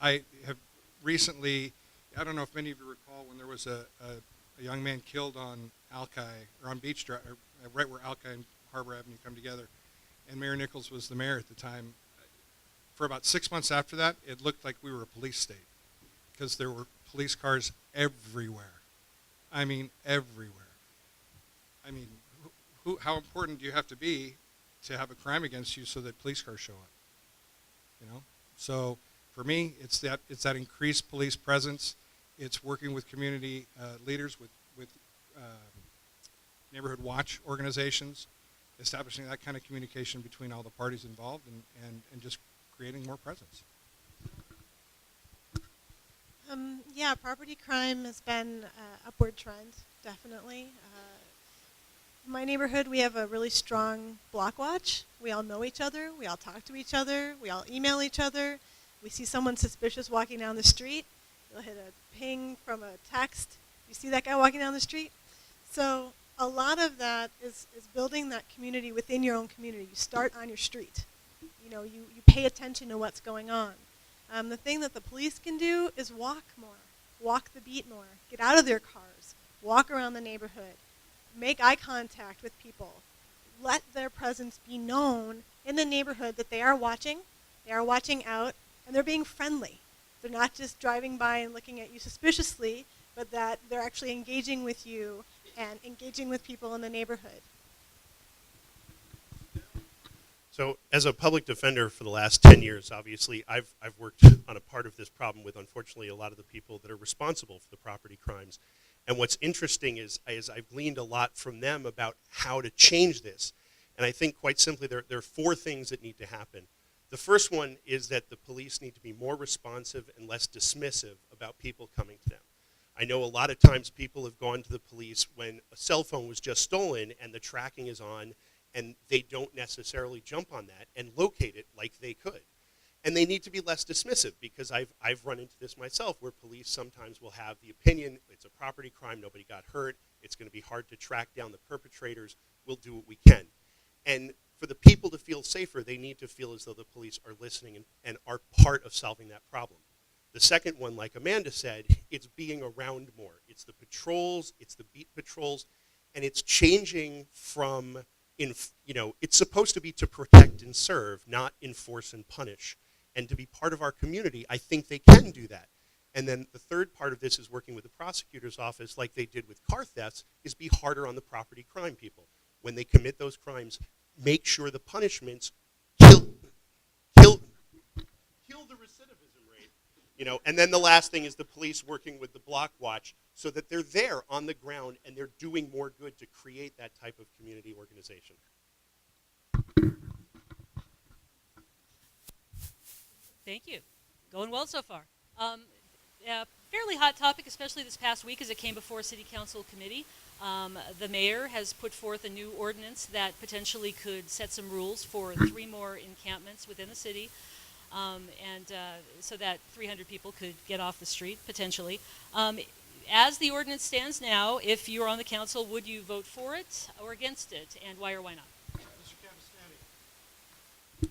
I have recently, I don't know if many of you recall when there was a young man killed on Alki, or on Beach Drive, right where Alki and Harbor Avenue come together. And Mayor Nichols was the mayor at the time. For about 6 months after that, it looked like we were a police state because there were police cars everywhere. I mean, everywhere. I mean, how important do you have to be to have a crime against you so that police cars show up? You know? So for me, it's that increased police presence. It's working with community leaders, with neighborhood watch organizations, establishing that kind of communication between all the parties involved, and just creating more presence. Yeah, property crime has been an upward trend, definitely. In my neighborhood, we have a really strong block watch. We all know each other. We all talk to each other. We all email each other. We see someone suspicious walking down the street, you'll hit a ping from a text. You see that guy walking down the street? So a lot of that is building that community within your own community. You start on your street. You know, you pay attention to what's going on. The thing that the police can do is walk more, walk the beat more, get out of their cars, walk around the neighborhood, make eye contact with people, let their presence be known in the neighborhood that they are watching out, and they're being friendly. They're not just driving by and looking at you suspiciously, but that they're actually engaging with you and engaging with people in the neighborhood. So as a public defender for the last 10 years, obviously, I've worked on a part of this problem with, unfortunately, a lot of the people that are responsible for the property crimes. And what's interesting is I've gleaned a lot from them about how to change this. And I think, quite simply, there are 4 things that need to happen. The first one is that the police need to be more responsive and less dismissive about people coming to them. I know a lot of times people have gone to the police when a cell phone was just stolen and the tracking is on, and they don't necessarily jump on that and locate it like they could. And they need to be less dismissive, because I've run into this myself, where police sometimes will have the opinion, it's a property crime, nobody got hurt, it's going to be hard to track down the perpetrators, we'll do what we can. And for the people to feel safer, they need to feel as though the police are listening and are part of solving that problem. The second one, like Amanda said, it's being around more. It's the patrols, it's the beat patrols, and it's changing from, it's supposed to be to protect and serve, not enforce and punish. And to be part of our community, I think they can do that. And then the third part of this is working with the prosecutor's office, like they did with car thefts, is be harder on the property crime people. When they commit those crimes, make sure the punishments kill the recidivism rate. And then the last thing is the police working with the block watch so that they're there on the ground and they're doing more good to create that type of community organization. Thank you. Going well so far. Fairly hot topic, especially this past week as it came before City Council Committee. The mayor has put forth a new ordinance that potentially could set some rules for 3 more encampments within the city, so that 300 people could get off the street, potentially. As the ordinance stands now, if you're on the council, would you vote for it or against it, and why or why not? Mr. Cavastani.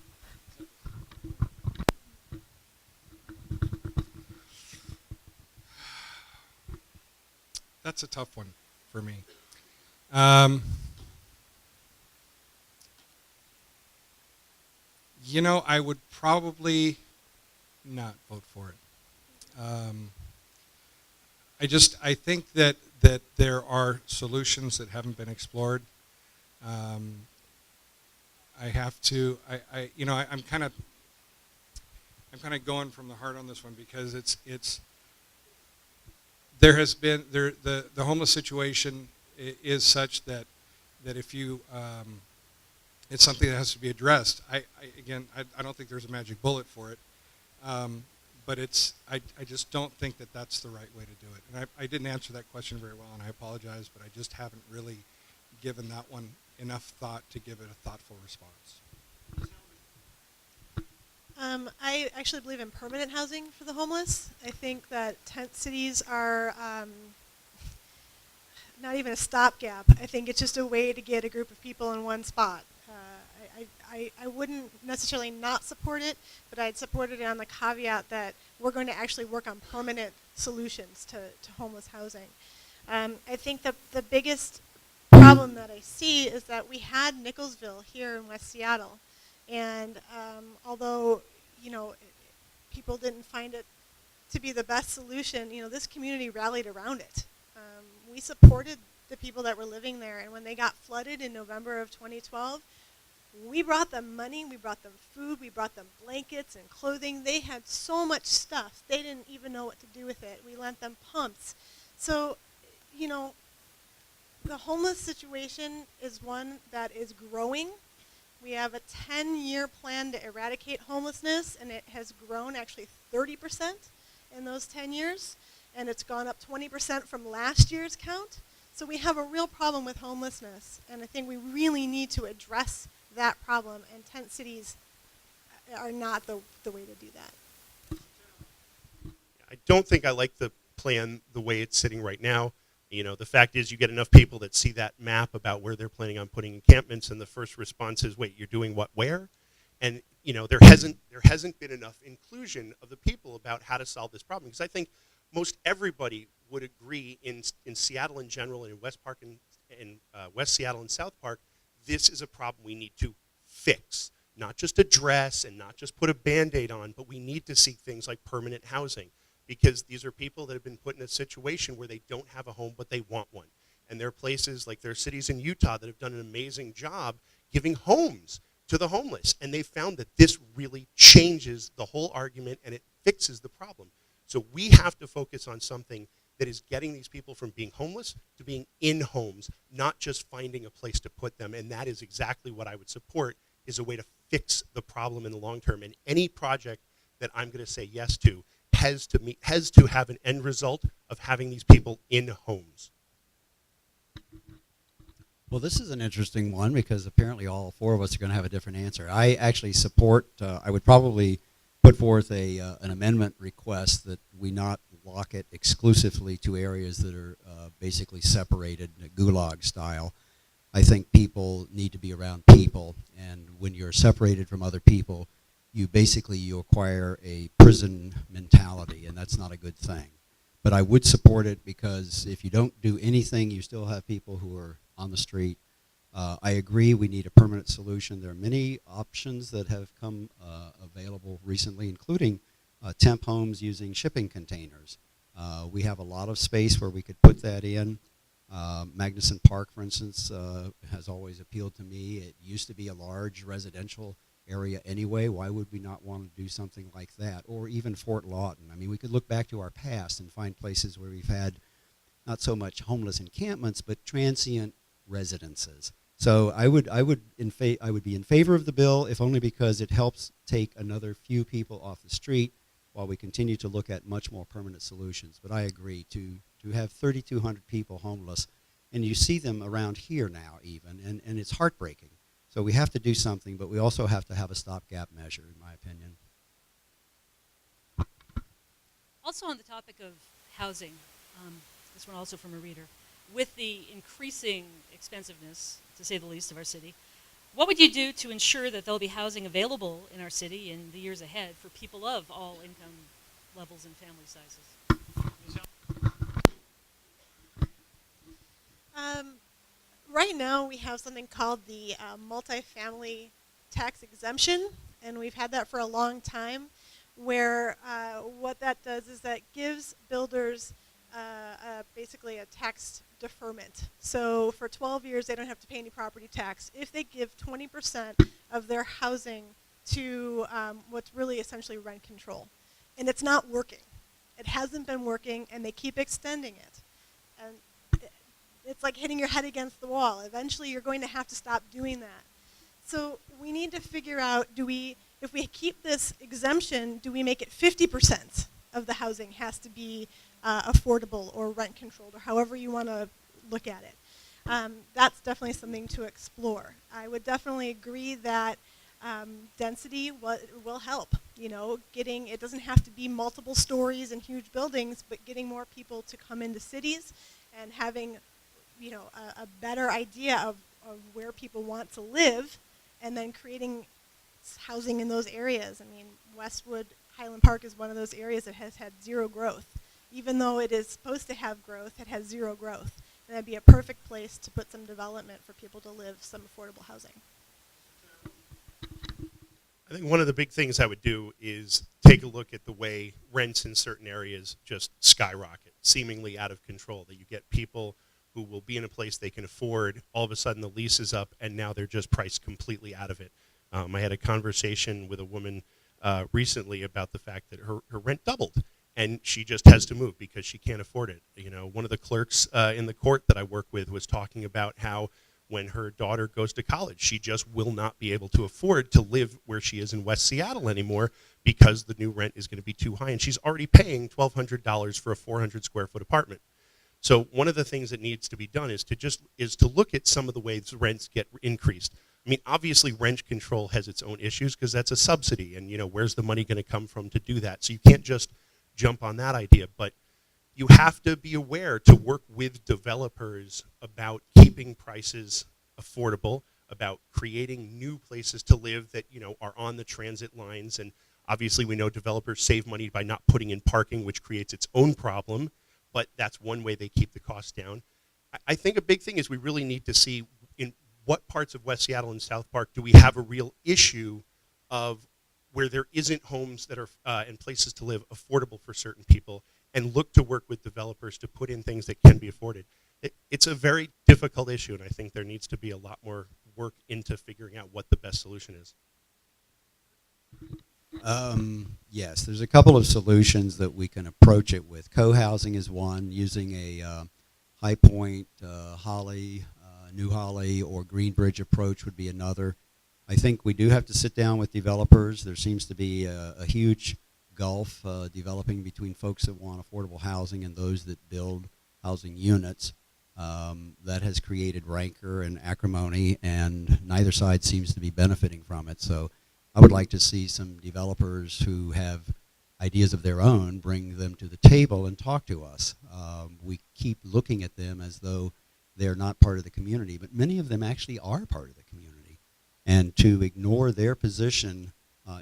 That's a tough one for me. I would probably not vote for it. I think that there are solutions that haven't been explored. I'm kind of going from the heart on this one because there has been the homeless situation is such that if you it's something that has to be addressed. I don't think there's a magic bullet for it, but I just don't think that that's the right way to do it. And I didn't answer that question very well, and I apologize, but I just haven't really given that one enough thought to give it a thoughtful response. I actually believe in permanent housing for the homeless. I think that tent cities are not even a stopgap. I think it's just a way to get a group of people in one spot. I wouldn't necessarily not support it, but I'd support it on the caveat that we're going to actually work on permanent solutions to homeless housing. I think the biggest problem that I see is that we had Nicholsville here in West Seattle. And although, people didn't find it to be the best solution, this community rallied around it. We supported the people that were living there, and when they got flooded in November of 2012, we brought them money, we brought them food, we brought them blankets and clothing. They had so much stuff, they didn't even know what to do with it. We lent them pumps. So, the homeless situation is one that is growing. We have a 10-year plan to eradicate homelessness, and it has grown actually 30% in those 10 years, and it's gone up 20% from last year's count. So we have a real problem with homelessness, and I think we really need to address that problem, and tent cities are not the way to do that. I don't think I like the plan the way it's sitting right now. The fact is you get enough people that see that map about where they're planning on putting encampments, and the first response is, wait, you're doing what, where? And, there hasn't been enough inclusion of the people about how to solve this problem. Because I think most everybody would agree in Seattle in general and in West Park and West Seattle and South Park, this is a problem we need to fix. Not just address and not just put a Band-Aid on, but we need to see things like permanent housing. Because these are people that have been put in a situation where they don't have a home, but they want one. And there are places, like there are cities in Utah that have done an amazing job giving homes to the homeless. And they found that this really changes the whole argument and it fixes the problem. So we have to focus on something that is getting these people from being homeless to being in homes, not just finding a place to put them. And that is exactly what I would support, is a way to fix the problem in the long term. And any project that I'm going to say yes to has to have an end result of having these people in homes. Well, this is an interesting one because apparently all 4 of us are going to have a different answer. I actually support, I would probably put forth an amendment request that we not lock it exclusively to areas that are basically separated, gulag style. I think people need to be around people, and when you're separated from other people, you acquire a prison mentality, and that's not a good thing. But I would support it because if you don't do anything, you still have people who are on the street. I agree we need a permanent solution. There are many options that have come available recently, including temp homes using shipping containers. We have a lot of space where we could put that in. Magnuson Park, for instance, has always appealed to me. It used to be a large residential area anyway. Why would we not want to do something like that? Or even Fort Lawton. I mean, we could look back to our past and find places where we've had not so much homeless encampments, but transient residences. So I would be in favor of the bill, if only because it helps take another few people off the street while we continue to look at much more permanent solutions. But I agree to have 3,200 people homeless, and you see them around here now even, and it's heartbreaking. So we have to do something, but we also have to have a stopgap measure, in my opinion. Also on the topic of housing, this one also from a reader, with the increasing expensiveness, to say the least, of our city, what would you do to ensure that there'll be housing available in our city in the years ahead for people of all income levels and family sizes? Right now, we have something called the multifamily tax exemption, and we've had that for a long time, where what that does is that gives builders basically a tax deferment. So for 12 years, they don't have to pay any property tax if they give 20% of their housing to what's really essentially rent control. And it's not working. It hasn't been working, and they keep extending it. And it's like hitting your head against the wall. Eventually, you're going to have to stop doing that. So we need to figure out, if we keep this exemption, do we make it 50% of the housing has to be affordable or rent controlled, or however you want to look at it? That's definitely something to explore. I would definitely agree that density will help. You know, it doesn't have to be multiple stories and huge buildings, but getting more people to come into cities and having, you know, a better idea of where people want to live, and then creating housing in those areas. I mean, Westwood, Highland Park is one of those areas that has had zero growth. Even though it is supposed to have growth, it has zero growth. And that'd be a perfect place to put some development for people to live some affordable housing. I think one of the big things I would do is take a look at the way rents in certain areas just skyrocket, seemingly out of control, that you get people who will be in a place they can afford, all of a sudden the lease is up, and now they're just priced completely out of it. I had a conversation with a woman recently about the fact that her rent doubled, and she just has to move because she can't afford it. You know, one of the clerks in the court that I work with was talking about how when her daughter goes to college, she just will not be able to afford to live where she is in West Seattle anymore because the new rent is going to be too high, and she's already paying $1,200 for a 400 square foot apartment. So one of the things that needs to be done is to look at some of the ways rents get increased. I mean, obviously rent control has its own issues because that's a subsidy, and you know, where's the money going to come from to do that? So you can't just jump on that idea, but you have to be aware to work with developers about keeping prices affordable, about creating new places to live that, you know, are on the transit lines. And obviously we know developers save money by not putting in parking, which creates its own problem, but that's one way they keep the cost down. I think a big thing is we really need to see in what parts of West Seattle and South Park do we have a real issue of where there isn't homes that are and places to live affordable for certain people, and look to work with developers to put in things that can be afforded. It's a very difficult issue, and I think there needs to be a lot more work into figuring out what the best solution is. Yes, there's a couple of solutions that we can approach it with. Co-housing is one, using a High Point, Holly, New Holly, or Greenbridge approach would be another. I think we do have to sit down with developers. There seems to be a huge gulf developing between folks that want affordable housing and those that build housing units. That has created rancor and acrimony, and neither side seems to be benefiting from it. So I would like to see some developers who have ideas of their own bring them to the table and talk to us. We keep looking at them as though they're not part of the community, but many of them actually are part of the community. And to ignore their position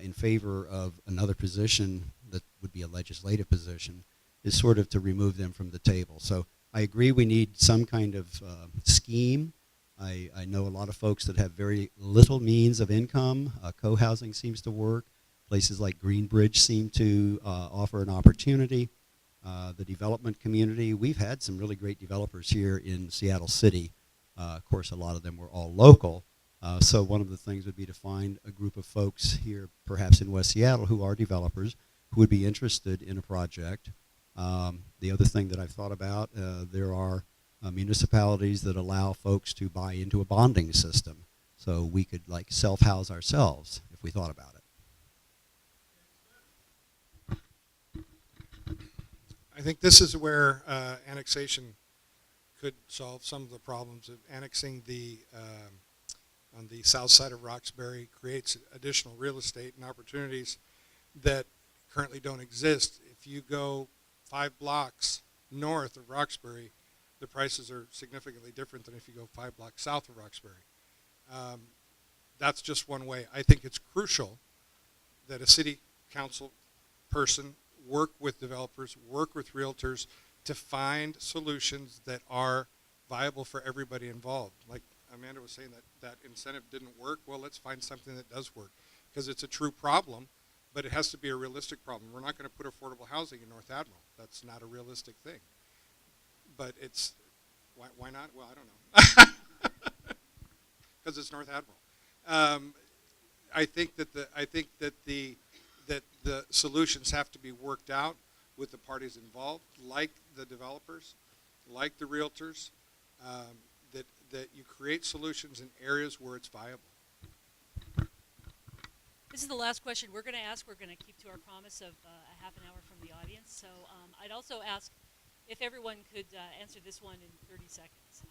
in favor of another position that would be a legislative position is sort of to remove them from the table. So I agree we need some kind of scheme. I know a lot of folks that have very little means of income. Co-housing seems to work. Places like Greenbridge seem to offer an opportunity. The development community, we've had some really great developers here in Seattle City. Of course, a lot of them were all local. So one of the things would be to find a group of folks here, perhaps in West Seattle, who are developers, who would be interested in a project. The other thing that I've thought about, there are municipalities that allow folks to buy into a bonding system. So we could like self-house ourselves if we thought about it. I think this is where annexation could solve some of the problems. Of annexing on the south side of Roxbury creates additional real estate and opportunities that currently don't exist. If you go 5 blocks north of Roxbury, the prices are significantly different than if you go 5 blocks south of Roxbury. That's just one way. I think it's crucial that a city council person work with developers, work with realtors to find solutions that are viable for everybody involved. Like Amanda was saying, that incentive didn't work. Well, let's find something that does work, because it's a true problem, but it has to be a realistic problem. We're not going to put affordable housing in North Admiral. That's not a realistic thing. But it's, why not? Well, I don't know. Because it's North Admiral. I think that the solutions have to be worked out with the parties involved, like the developers, like the realtors, that you create solutions in areas where it's viable. This is the last question we're going to ask. We're going to keep to our promise of a half an hour from the audience. So I'd also ask if everyone could answer this one in 30 seconds.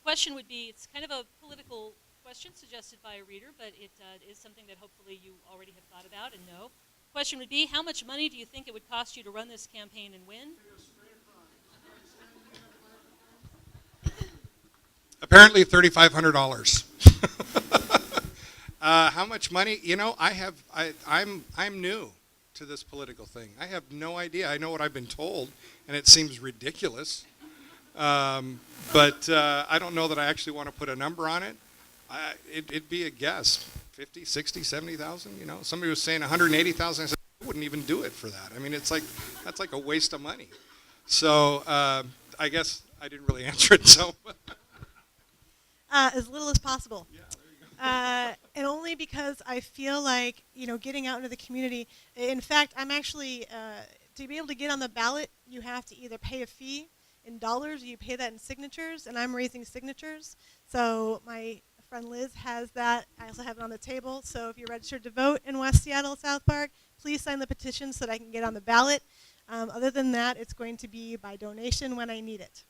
Question would be, it's kind of a political question suggested by a reader, but it is something that hopefully you already have thought about and know. Question would be, how much money do you think it would cost you to run this campaign and win? Apparently $3,500. How much money? You know, I'm new to this political thing. I have no idea. I know what I've been told, and it seems ridiculous. But I don't know that I actually want to put a number on it. It'd be a guess, 50, 60, 70,000. You know, somebody was saying 180,000. I said I wouldn't even do it for that. I mean, it's like that's like a waste of money. So I guess I didn't really answer it. So As little as possible. yeah, there you go. And only because I feel like, getting out into the community. In fact, I'm actually, to be able to get on the ballot, you have to either pay a fee in dollars or you pay that in signatures, and I'm raising signatures. So my friend Liz has that. I also have it on the table. So if you're registered to vote in West Seattle, South Park, please sign the petition so that I can get on the ballot. Other than that, it's going to be by donation when I need it.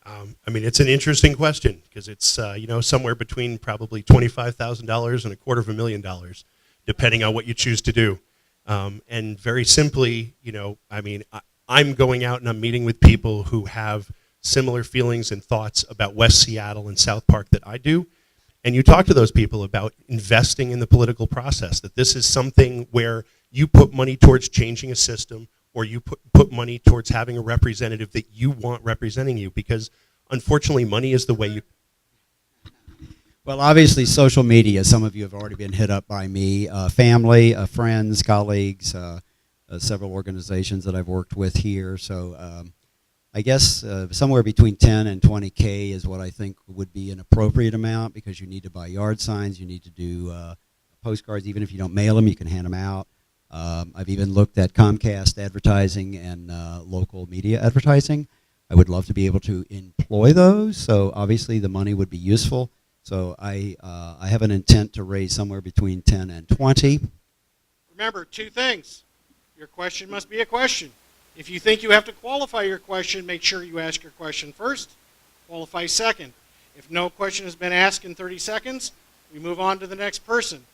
I mean, it's an interesting question because it's somewhere between probably $25,000 and $250,000, depending on what you choose to do. And very simply, I'm going out and I'm meeting with people who have similar feelings and thoughts about West Seattle and South Park that I do. And you talk to those people about investing in the political process, that this is something where you put money towards changing a system, or you put money towards having a representative that you want representing you, because unfortunately money is the way you... Well, obviously social media, some of you have already been hit up by me, family, friends, colleagues, several organizations that I've worked with here. So I guess somewhere between 10 and 20K is what I think would be an appropriate amount, because you need to buy yard signs, you need to do postcards. Even if you don't mail them, you can hand them out. I've even looked at Comcast advertising and local media advertising. I would love to be able to employ those, so obviously the money would be useful. So I have an intent to raise somewhere between 10 and 20. Remember, 2 things. Your question must be a question. If you think you have to qualify your question, make sure you ask your question first, qualify second. If no question has been asked in 30 seconds, we move on to the next person.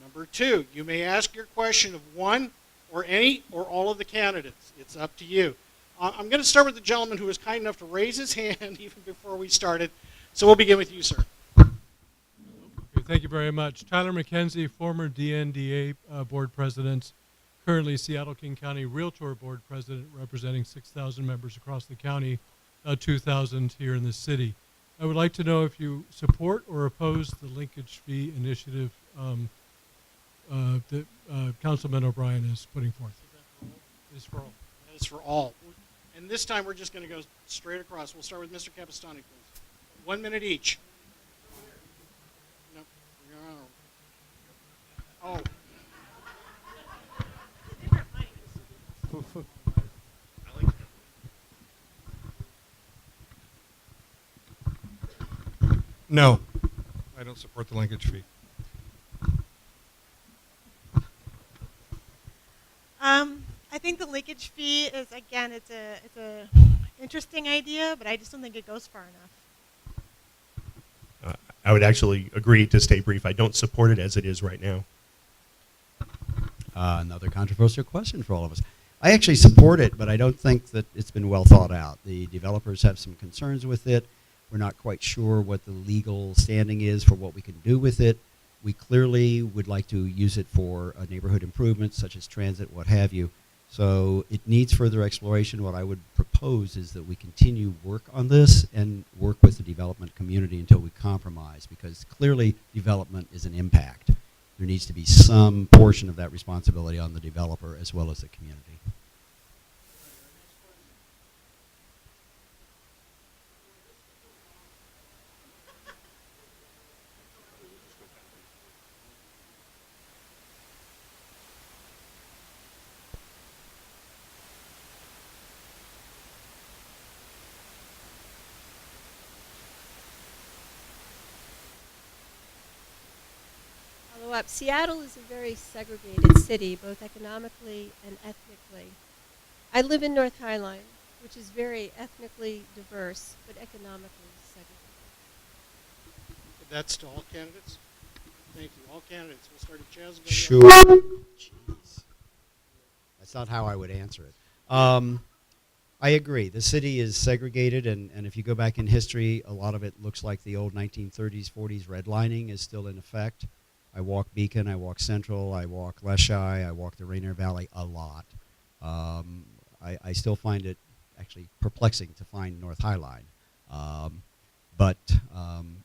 Number 2, you may ask your question of one or any or all of the candidates. It's up to you. I'm going to start with the gentleman who was kind enough to raise his hand even before we started. So we'll begin with you, sir. Okay, thank you very much. Tyler McKenzie, former DNDA board president, currently Seattle-King County Realtor Board president, representing 6,000 members across the county, 2,000 here in the city. I would like to know if you support or oppose the linkage fee initiative that Councilman O'Brien is putting forth. Is for all. That is for all. And this time we're just going to go straight across. We'll start with Mr. Capistani, please. 1 minute each. No. Oh. No, I don't support the linkage fee. I think the linkage fee is, again, it's a interesting idea, but I just don't think it goes far enough. I would actually agree to stay brief. I don't support it as it is right now. Another controversial question for all of us. I actually support it, but I don't think that it's been well thought out. The developers have some concerns with it. We're not quite sure what the legal standing is for what we can do with it. We clearly would like to use it for neighborhood improvements such as transit, what have you. So it needs further exploration. What I would propose is that we continue work on this and work with the development community until we compromise, because clearly development is an impact. There needs to be some portion of that responsibility on the developer as well as the community. Follow up. Seattle is a very segregated city, both economically and ethnically. I live in North Highline, which is very ethnically diverse, but economically segregated. That's to all candidates? Thank you. All candidates. We'll start at Chaz. Sure. Jeez. That's not how I would answer it. I agree. The city is segregated, and if you go back in history, a lot of it looks like the old 1930s, 40s redlining is still in effect. I walk Beacon, I walk Central, I walk Leschi, I walk the Rainier Valley a lot. I still find it actually perplexing to find North Highline. But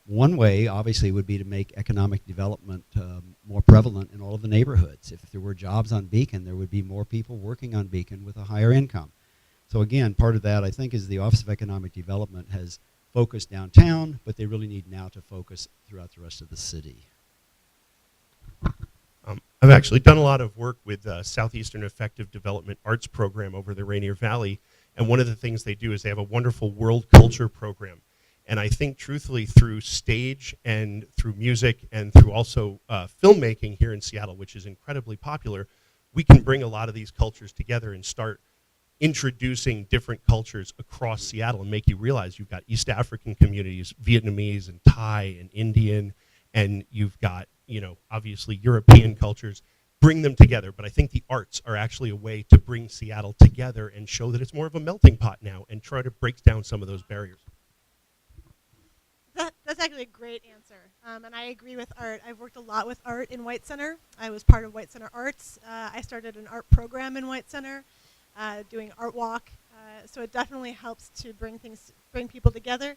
one way, obviously, would be to make economic development more prevalent in all of the neighborhoods. If there were jobs on Beacon, there would be more people working on Beacon with a higher income. So again, part of that, I think, is the Office of Economic Development has focused downtown, but they really need now to focus throughout the rest of the city. I've actually done a lot of work with Southeastern Effective Development Arts Program over the Rainier Valley, and one of the things they do is they have a wonderful world culture program. And I think, truthfully, through stage and through music and through also filmmaking here in Seattle, which is incredibly popular, we can bring a lot of these cultures together and start introducing different cultures across Seattle and make you realize you've got East African communities, Vietnamese and Thai and Indian, and you've got, you know, obviously European cultures. Bring them together. But I think the arts are actually a way to bring Seattle together and show that it's more of a melting pot now and try to break down some of those barriers. That's actually a great answer, and I agree with art. I've worked a lot with art in White Center. I was part of White Center Arts. I started an art program in White Center, doing art walk. So it definitely helps to bring people together.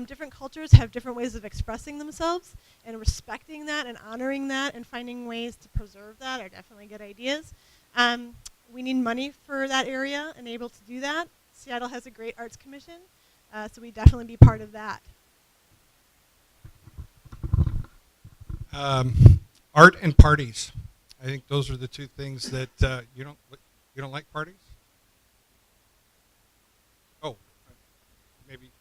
Different cultures have different ways of expressing themselves, and respecting that and honoring that and finding ways to preserve that are definitely good ideas. We need money for that area and able to do that. Seattle has a great arts commission, so we definitely be part of that. Art and parties. I think those are the two things that you don't like parties. Oh, maybe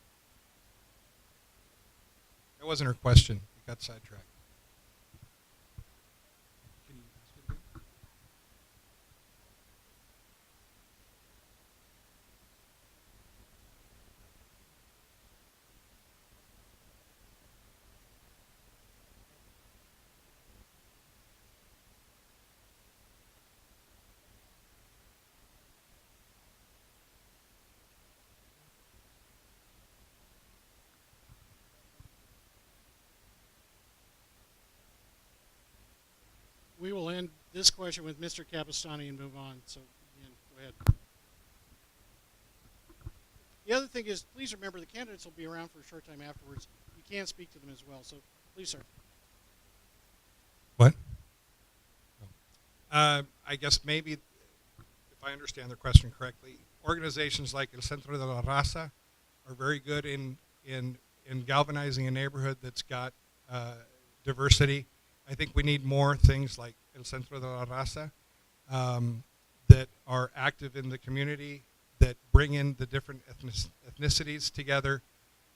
that wasn't her question. You got sidetracked. Can you ask it again? end this question with Mr. Capistani and move on. So, again, go ahead. The other thing is, please remember the candidates will be around for a short time afterwards. You can speak to them as well. So, please, sir. What? I guess maybe, if I understand the question correctly, organizations like El Centro de la Raza are very good in galvanizing a neighborhood that's got diversity. I think we need more things like El Centro de la Raza that are active in the community, that bring in the different ethnicities together,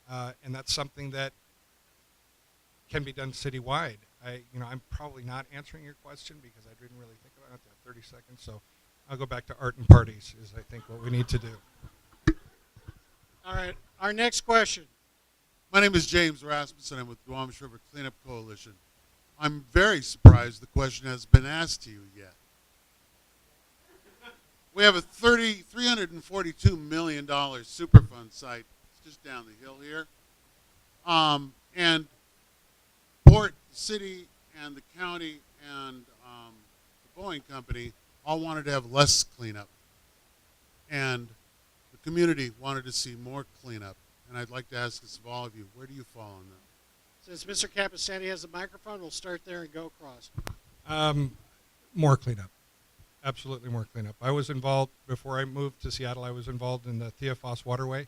and that's something that can be done citywide. I'm probably not answering your question because I didn't really think about it. I have 30 seconds, so I'll go back to art and parties is I think what we need to do. All right. Our next question. My name is James Rasmussen. I'm with the Duwamish River Cleanup Coalition. I'm very surprised the question has been asked to you yet. We have a $342 million Superfund site. It's just down the hill here. And Port, the city, and the county, and the Boeing company all wanted to have less cleanup. And the community wanted to see more cleanup. And I'd like to ask this of all of you, where do you fall on that? Since Mr. Capistani has the microphone, we'll start there and go across. More cleanup. Absolutely more cleanup. I was involved, before I moved to Seattle, I was involved in the Theophos Waterway,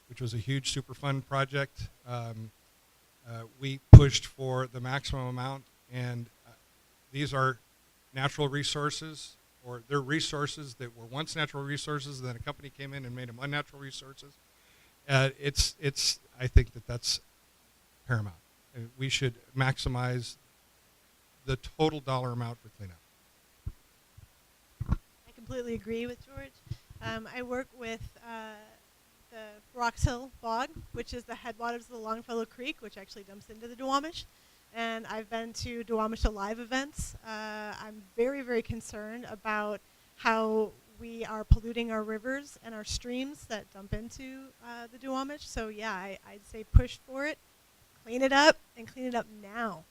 which was a huge Superfund project. We pushed for the maximum amount, and these are natural resources, or they're resources that were once natural resources, and then a company came in and made them unnatural resources. I think that's paramount. And we should maximize the total dollar amount for cleanup. I completely agree with George. I work with the Rocks Hill Bog, which is the headwaters of the Longfellow Creek, which actually dumps into the Duwamish. And I've been to Duwamish Alive events. I'm very, very concerned about how we are polluting our rivers and our streams that dump into the Duwamish. So yeah, I'd say push for it, clean it up, and clean it up now.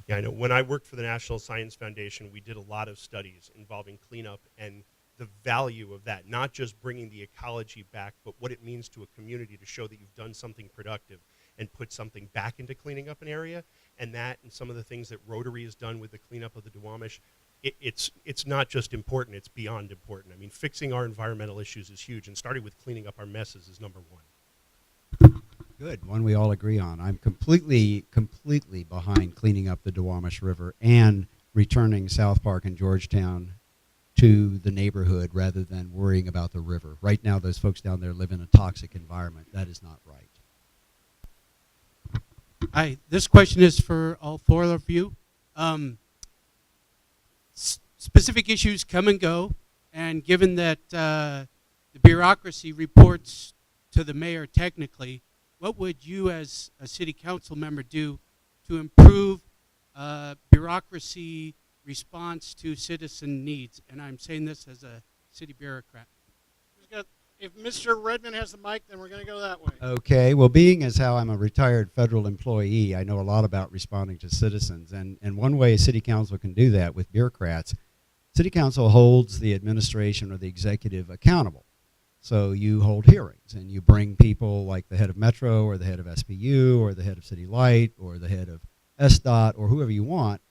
Yeah, I know. When I worked for the National Science Foundation, we did a lot of studies involving cleanup and the value of that, not just bringing the ecology back, but what it means to a community to show that you've done something productive and put something back into cleaning up an area. And that and some of the things that Rotary has done with the cleanup of the Duwamish, it's not just important, it's beyond important. I mean, fixing our environmental issues is huge, and starting with cleaning up our messes is number one. Good, one we all agree on. I'm completely behind cleaning up the Duwamish River and returning South Park and Georgetown to the neighborhood rather than worrying about the river. Right now, those folks down there live in a toxic environment. That is not right. Hi, this question is for all four of you. Specific issues come and go, and given that the bureaucracy reports to the mayor technically, what would you as a city council member do to improve bureaucracy response to citizen needs? And I'm saying this as a city bureaucrat. If Mr. Redmond has the mic, then we're going to go that way. Okay, well, being as how I'm a retired federal employee, I know a lot about responding to citizens. And one way a city council can do that with bureaucrats, city council holds the administration or the executive accountable. So you hold hearings and you bring people like the head of Metro or the head of SPU or the head of City Light or the head of SDOT or whoever you want,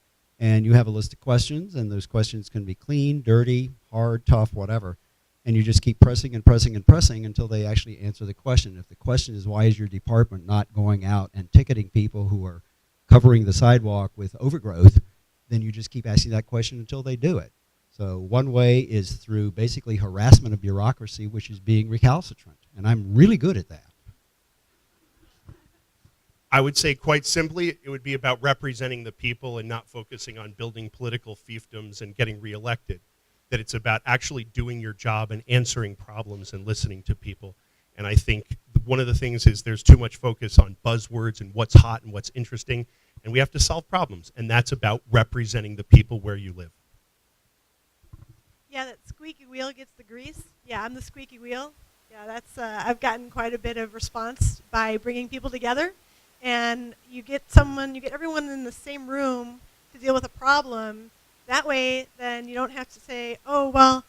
and you have a list of questions, and those questions can be clean, dirty, hard, tough, whatever. And you just keep pressing and pressing and pressing until they actually answer the question. If the question is, why is your department not going out and ticketing people who are covering the sidewalk with overgrowth, then you just keep asking that question until they do it. So one way is through basically harassment of bureaucracy, which is being recalcitrant. And I'm really good at that. I would say quite simply, it would be about representing the people and not focusing on building political fiefdoms and getting reelected. That it's about actually doing your job and answering problems and listening to people. And I think one of the things is there's too much focus on buzzwords and what's hot and what's interesting, and we have to solve problems, and that's about representing the people where you live. Yeah, that squeaky wheel gets the grease. Yeah, I'm the squeaky wheel. Yeah, that's I've gotten quite a bit of response by bringing people together, and you get everyone in the same room to deal with a problem. That way, then you don't have to say, oh, well,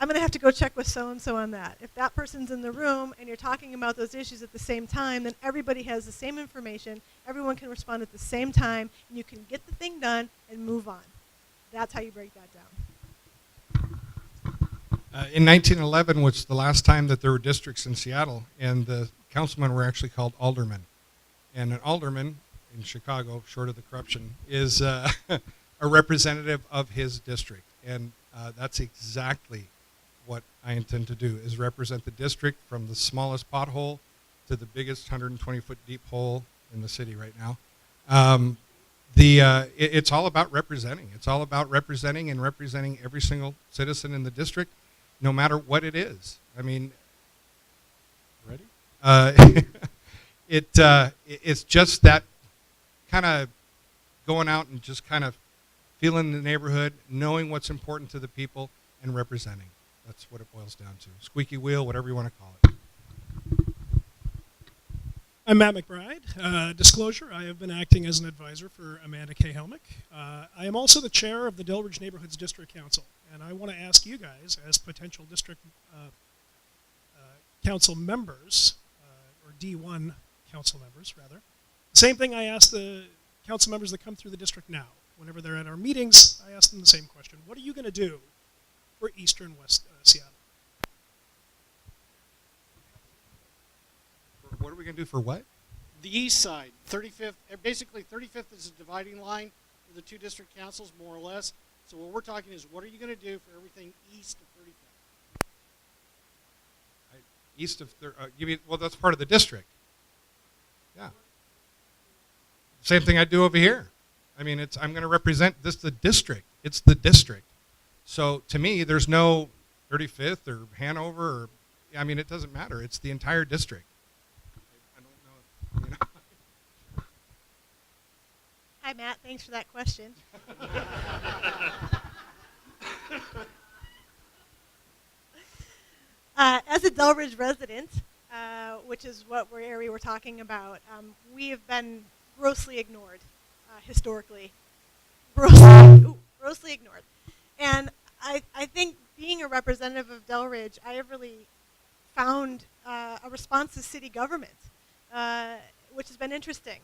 I'm going to have to go check with so-and-so on that. If that person's in the room and you're talking about those issues at the same time, then everybody has the same information, everyone can respond at the same time, and you can get the thing done and move on. That's how you break that down. In 1911 was the last time that there were districts in Seattle, and the councilmen were actually called aldermen. And an alderman in Chicago, short of the corruption, is a representative of his district. And that's exactly what I intend to do, is represent the district from the smallest pothole to the biggest 120-foot deep hole in the city right now. It's all about representing. It's all about representing and representing every single citizen in the district, no matter what it is. I mean, ready? It's just that kind of going out and just kind of feeling the neighborhood, knowing what's important to the people, and representing. That's what it boils down to. Squeaky wheel, whatever you want to call it. I'm Matt McBride. Disclosure, I have been acting as an advisor for Amanda K. Helmick. I am also the chair of the Delridge Neighborhoods District Council, and I want to ask you guys, as potential district council members, or D1 council members, rather, the same thing I ask the council members that come through the district now. Whenever they're at our meetings, I ask them the same question. What are you going to do for Eastern West Seattle? What are we going to do for what? The east side, 35th, basically 35th is a dividing line for the two district councils, more or less. So what we're talking is, what are you going to do for everything east of 35th? East of, well, that's part of the district. Yeah. Same thing I do over here. I mean, I'm going to represent the district. It's the district. So to me, there's no 35th or Hanover, or, I mean, it doesn't matter. It's the entire district. I don't know. You know. Hi, Matt. Thanks for that question. As a Delridge resident, which is what area we're talking about, we have been grossly ignored historically. Grossly ignored. And I think being a representative of Delridge, I have really found a response to city government, which has been interesting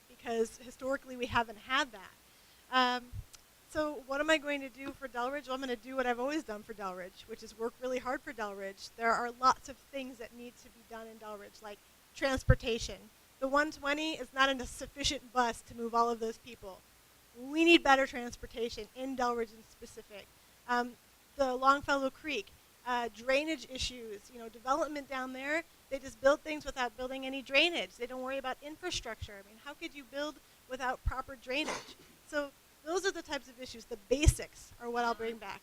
because historically we haven't had that. So what am I going to do for Delridge? Well, I'm going to do what I've always done for Delridge, which is work really hard for Delridge. There are lots of things that need to be done in Delridge, like transportation. The 120 is not a sufficient bus to move all of those people. We need better transportation in Delridge in specific. The Longfellow Creek, drainage issues, development down there, they just build things without building any drainage. They don't worry about infrastructure. I mean, how could you build without proper drainage? So those are the types of issues. The basics are what I'll bring back.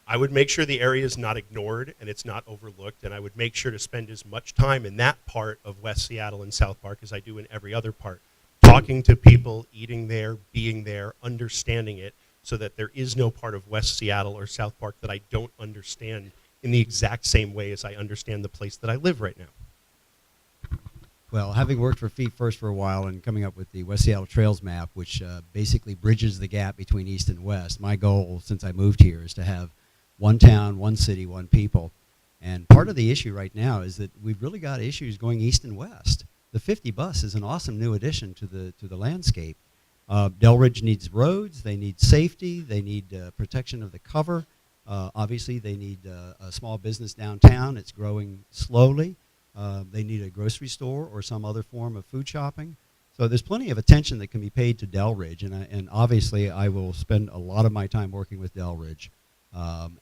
I would make sure the area is not ignored and it's not overlooked, and I would make sure to spend as much time in that part of West Seattle and South Park as I do in every other part, talking to people, eating there, being there, understanding it, so that there is no part of West Seattle or South Park that I don't understand in the exact same way as I understand the place that I live right now. Well, having worked for Feet First for a while and coming up with the West Seattle Trails map, which basically bridges the gap between East and West, my goal since I moved here is to have one town, one city, one people. And part of the issue right now is that we've really got issues going east and west. The 50 bus is an awesome new addition to the landscape. Delridge needs roads, they need safety, they need protection of the cover. Obviously, they need a small business downtown. It's growing slowly. They need a grocery store or some other form of food shopping. So there's plenty of attention that can be paid to Delridge, and obviously I will spend a lot of my time working with Delridge,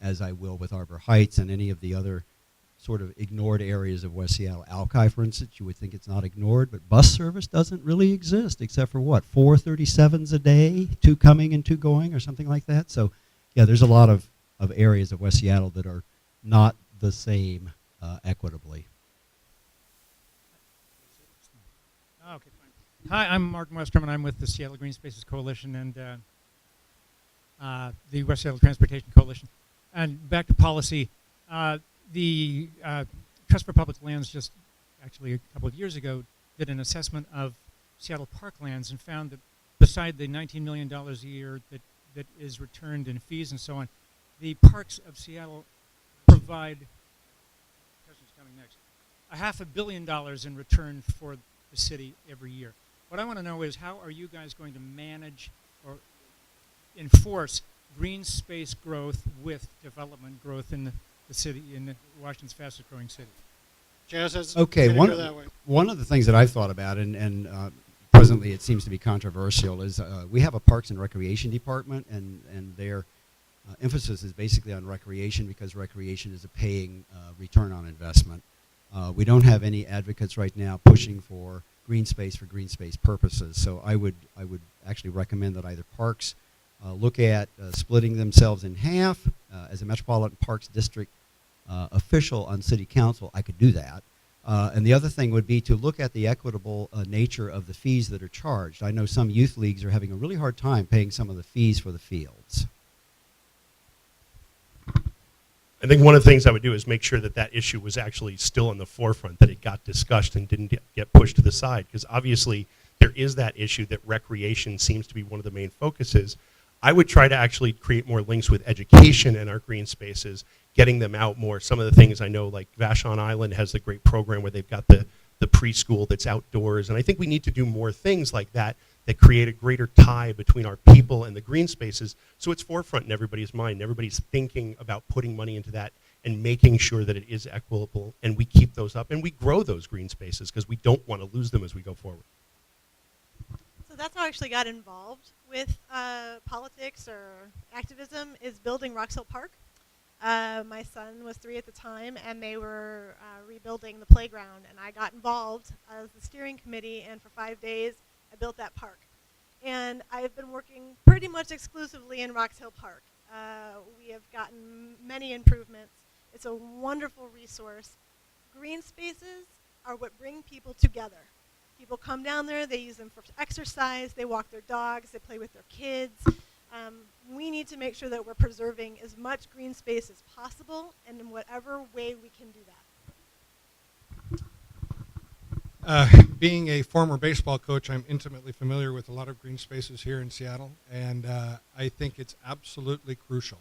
as I will with Arbor Heights and any of the other sort of ignored areas of West Seattle. Alki, for instance, you would think it's not ignored, but bus service doesn't really exist except for what, 4 37s a day, 2 coming and 2 going or something like that. So yeah, there's a lot of areas of West Seattle that are not the same equitably. Okay, fine. Hi, I'm Martin Westrom, and I'm with the Seattle Green Spaces Coalition and the West Seattle Transportation Coalition. And back to policy, the Trust for Public Lands just actually a couple of years ago did an assessment of Seattle parklands and found that beside the $19 million a year that is returned in fees and so on, the parks of Seattle provide, question's coming next, $500 million in return for the city every year. What I want to know is, how are you guys going to manage or enforce green space growth with development growth in the city, in Washington's fastest growing city? Jazz has Okay, can go that way. one of the things that I've thought about, and presently it seems to be controversial, is we have a Parks and Recreation Department, and their emphasis is basically on recreation because recreation is a paying return on investment. We don't have any advocates right now pushing for green space purposes. So I would actually recommend that either Parks look at splitting themselves in half. As a Metropolitan Parks District official on City Council, I could do that. And the other thing would be to look at the equitable nature of the fees that are charged. I know some youth leagues are having a really hard time paying some of the fees for the fields. I think one of the things I would do is make sure that that issue was actually still in the forefront, that it got discussed and didn't get pushed to the side, because obviously there is that issue that recreation seems to be one of the main focuses. I would try to actually create more links with education in our green spaces, getting them out more. Some of the things I know, like Vashon Island has a great program where they've got the preschool that's outdoors, and I think we need to do more things like that that create a greater tie between our people and the green spaces, so it's forefront in everybody's mind. Everybody's thinking about putting money into that and making sure that it is equitable, and we keep those up and we grow those green spaces because we don't want to lose them as we go forward. So that's how I actually got involved with politics or activism, is building Rocks Hill Park. My son was 3 at the time, and they were rebuilding the playground, and I got involved as the steering committee, and for 5 days I built that park. And I've been working pretty much exclusively in Rocks Hill Park. We have gotten many improvements. It's a wonderful resource. Green spaces are what bring people together. People come down there, they use them for exercise, they walk their dogs, they play with their kids. We need to make sure that we're preserving as much green space as possible, and in whatever way we can do that. Being a former baseball coach, I'm intimately familiar with a lot of green spaces here in Seattle, and I think it's absolutely crucial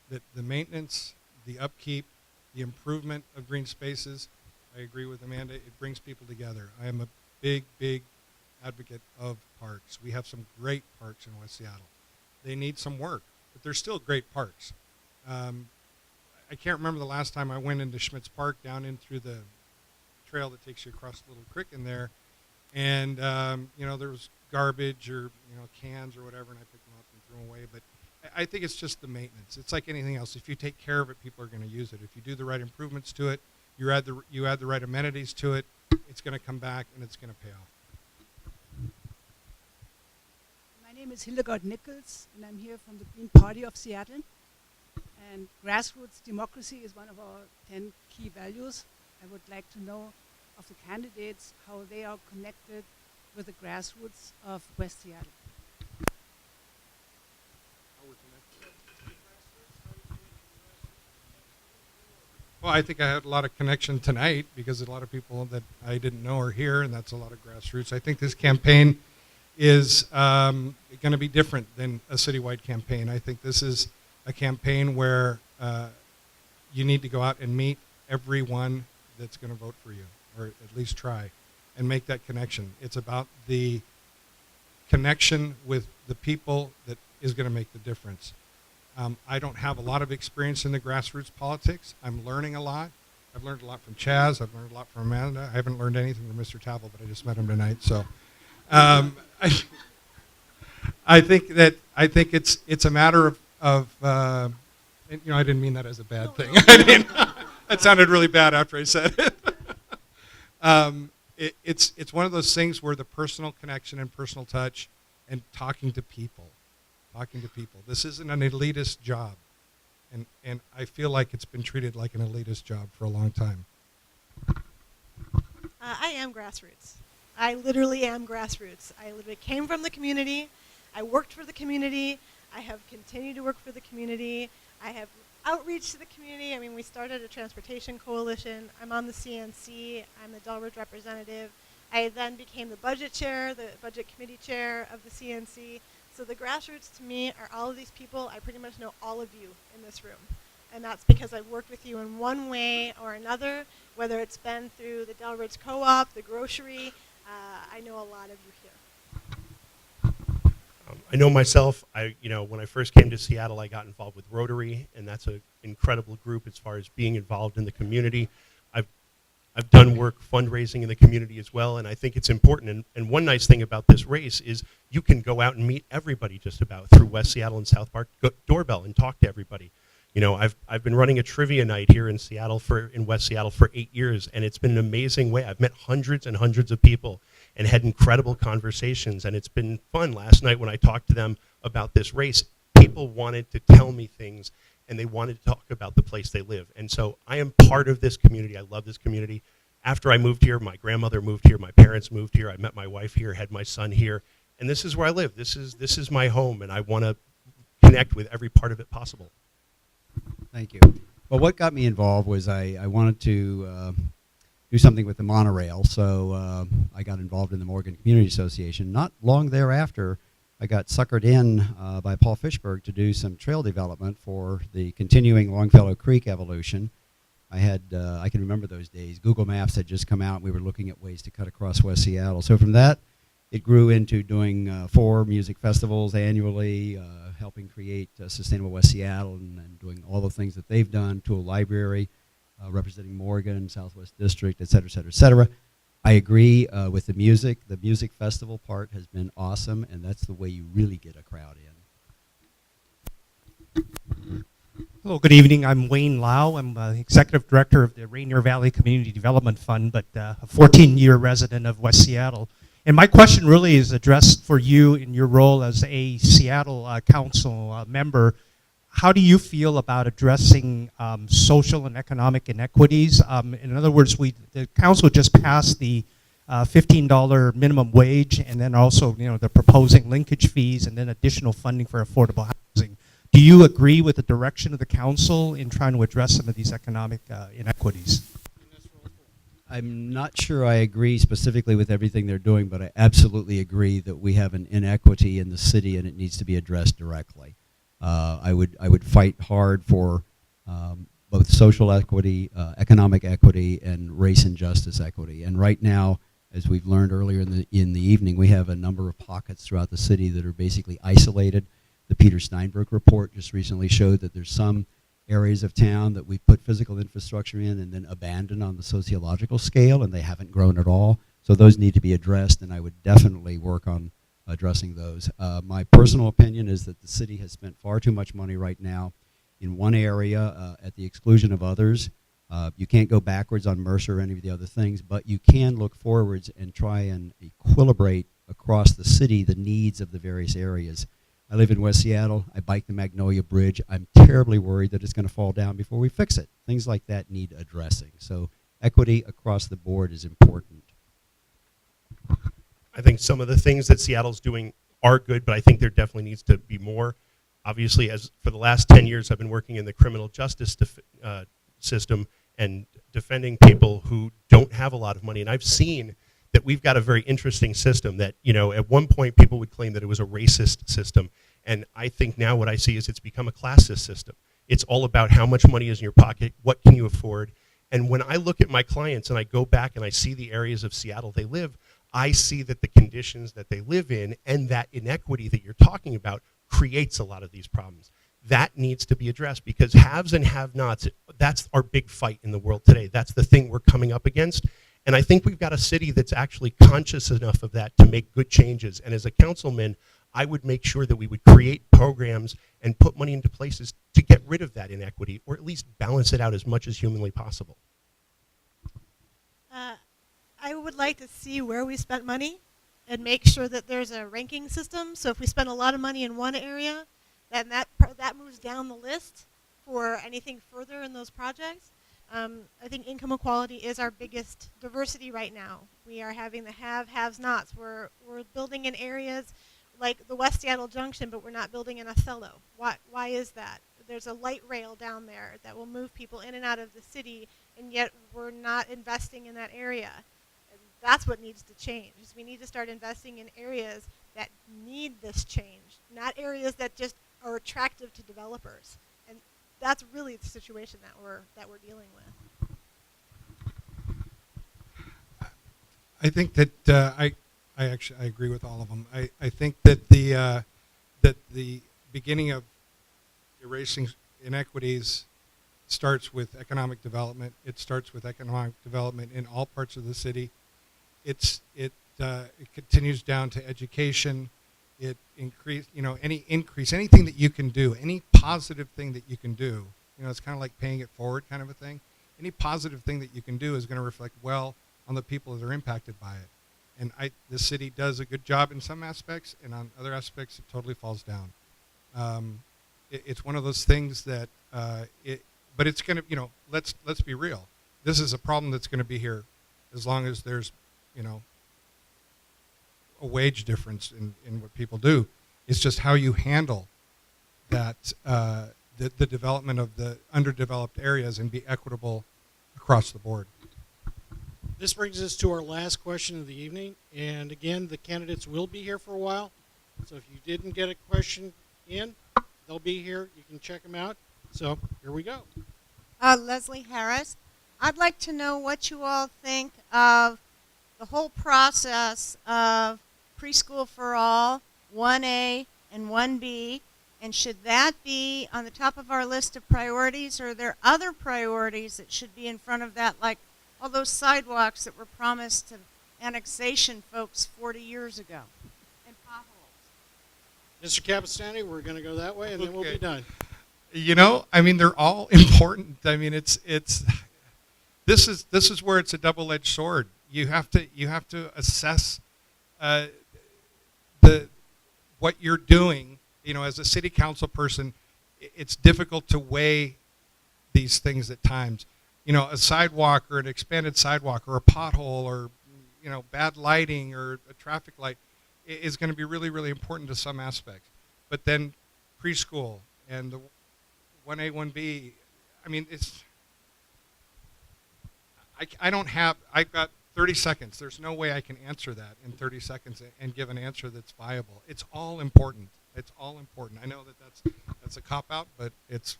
that the maintenance, the upkeep, the improvement of green spaces, I agree with Amanda, it brings people together. I am a big, big advocate of parks. We have some great parks in West Seattle. They need some work, but they're still great parks. I can't remember the last time I went into Schmitz Park, down in through the trail that takes you across the little creek in there, and there was garbage or cans or whatever, and I picked them up and threw them away. But I think it's just the maintenance. It's like anything else. If you take care of it, people are going to use it. If you do the right improvements to it, you add the right amenities to it, it's going to come back and it's going to pay off. My name is Hildegard Nichols, and I'm here from the Green Party of Seattle. And grassroots democracy is one of our 10 key values. I would like to know of the candidates how they are connected with the grassroots of West Seattle. Well, I think I had a lot of connection tonight because a lot of people that I didn't know are here, and that's a lot of grassroots. I think this campaign is going to be different than a citywide campaign. I think this is a campaign where you need to go out and meet everyone that's going to vote for you, or at least try, and make that connection. It's about the connection with the people that is going to make the difference. I don't have a lot of experience in the grassroots politics. I'm learning a lot. I've learned a lot from Chaz. I've learned a lot from Amanda. I haven't learned anything from Mr. Tavel, but I just met him tonight. So I think it's a matter of I didn't mean that as a bad thing. That sounded really bad after I said it. It's one of those things where the personal connection and personal touch and talking to people. This isn't an elitist job, and I feel like it's been treated like an elitist job for a long time. I am grassroots. I literally am grassroots. I literally came from the community. I worked for the community. I have continued to work for the community. I have outreach to the community. I mean, we started a transportation coalition. I'm on the CNC. I'm the Delridge representative. I then became the budget chair, the budget committee chair of the CNC. So the grassroots to me are all of these people. I pretty much know all of you in this room. And that's because I've worked with you in one way or another, whether it's been through the Delridge Co-op, the grocery. I know a lot of you here. I know myself. When I first came to Seattle, I got involved with Rotary, and that's an incredible group as far as being involved in the community. I've done work fundraising in the community as well, and I think it's important. And one nice thing about this race is you can go out and meet everybody just about through West Seattle and South Park doorbell and talk to everybody. I've been running a trivia night here in West Seattle for 8 years, and it's been an amazing way. I've met hundreds and hundreds of people and had incredible conversations, and it's been fun. Last night when I talked to them about this race, people wanted to tell me things, and they wanted to talk about the place they live. And so I am part of this community. I love this community. After I moved here, my grandmother moved here, my parents moved here, I met my wife here, had my son here, and this is where I live. This is my home, and I want to connect with every part of it possible. Thank you. Well, what got me involved was I wanted to do something with the monorail, so I got involved in the Morgan Community Association. Not long thereafter, I got suckered in by Paul Fishberg to do some trail development for the continuing Longfellow Creek evolution. I can remember those days. Google Maps had just come out, and we were looking at ways to cut across West Seattle. So from that, it grew into doing 4 music festivals annually, helping create Sustainable West Seattle, and doing all the things that they've done, to a library, representing Morgan, Southwest District, et cetera, et cetera, et cetera. I agree with the music. The music festival part has been awesome, and that's the way you really get a crowd in. Hello, good evening. I'm Wayne Lau. I'm Executive Director of the Rainier Valley Community Development Fund, but a 14-year resident of West Seattle. And my question really is addressed for you in your role as a Seattle Council member. How do you feel about addressing social and economic inequities? In other words, the council just passed the $15 minimum wage, and then also, they're proposing linkage fees and then additional funding for affordable housing. Do you agree with the direction of the council in trying to address some of these economic inequities? I'm not sure I agree specifically with everything they're doing, but I absolutely agree that we have an inequity in the city and it needs to be addressed directly. I would fight hard for both social equity, economic equity, and race and justice equity. And right now, as we've learned earlier in the evening, we have a number of pockets throughout the city that are basically isolated. The Peter Steinberg report just recently showed that there's some areas of town that we put physical infrastructure in and then abandoned on the sociological scale, and they haven't grown at all. So those need to be addressed, and I would definitely work on addressing those. My personal opinion is that the city has spent far too much money right now in one area at the exclusion of others. You can't go backwards on Mercer or any of the other things, but you can look forwards and try and equilibrate across the city the needs of the various areas. I live in West Seattle. I bike the Magnolia Bridge. I'm terribly worried that it's going to fall down before we fix it. Things like that need addressing. So equity across the board is important. I think some of the things that Seattle's doing are good, but I think there definitely needs to be more. Obviously, as for the last 10 years, I've been working in the criminal justice system and defending people who don't have a lot of money. And I've seen that we've got a very interesting system that, at one point people would claim that it was a racist system. And I think now what I see is it's become a classist system. It's all about how much money is in your pocket, what can you afford. And when I look at my clients and I go back and I see the areas of Seattle they live, I see that the conditions that they live in and that inequity that you're talking about creates a lot of these problems. That needs to be addressed because haves and have-nots, that's our big fight in the world today. That's the thing we're coming up against. And I think we've got a city that's actually conscious enough of that to make good changes. And as a councilman, I would make sure that we would create programs and put money into places to get rid of that inequity or at least balance it out as much as humanly possible. I would like to see where we spent money and make sure that there's a ranking system. So if we spend a lot of money in one area, then that moves down the list for anything further in those projects. I think income equality is our biggest diversity right now. We are having the haves, nots. We're building in areas like the West Seattle Junction, but we're not building in Othello. Why is that? There's a light rail down there that will move people in and out of the city, and yet we're not investing in that area. And That's what needs to change. Is we need to start investing in areas that need this change, not areas that just are attractive to developers. And that's really the situation that we're dealing with. I think that I agree with all of them. I think that the beginning of erasing inequities starts with economic development. It starts with economic development in all parts of the city. It continues down to education. It anything that you can do, any positive thing that you can do. It's kind of like paying it forward kind of a thing. Any positive thing that you can do is going to reflect well on the people that are impacted by it. And the city does a good job in some aspects, and on other aspects, it totally falls down. It's one of those things that but it's going to, let's be real. This is a problem that's going to be here as long as there's, a wage difference in what people do. It's just how you handle that, the development of the underdeveloped areas and be equitable across the board. This brings us to our last question of the evening. And again, the candidates will be here for a while. So if you didn't get a question in, they'll be here. You can check them out. So here we go. Leslie Harris. I'd like to know what you all think of the whole process of preschool for all, 1A and 1B, and should that be on the top of our list of priorities, or are there other priorities that should be in front of that, like all those sidewalks that were promised to annexation folks 40 years ago? And potholes. Mr. Capistani, we're going to go that way, and then we'll be done. They're all important. This is where it's a double-edged sword. You have to assess what you're doing. As a city council person, it's difficult to weigh these things at times. A sidewalk or an expanded sidewalk or a pothole or bad lighting or a traffic light is going to be really, really important to some aspects. But then preschool and the 1A, 1B, I've got 30 seconds. There's no way I can answer that in 30 seconds and give an answer that's viable. It's all important. It's all important. I know that's a cop-out, but that's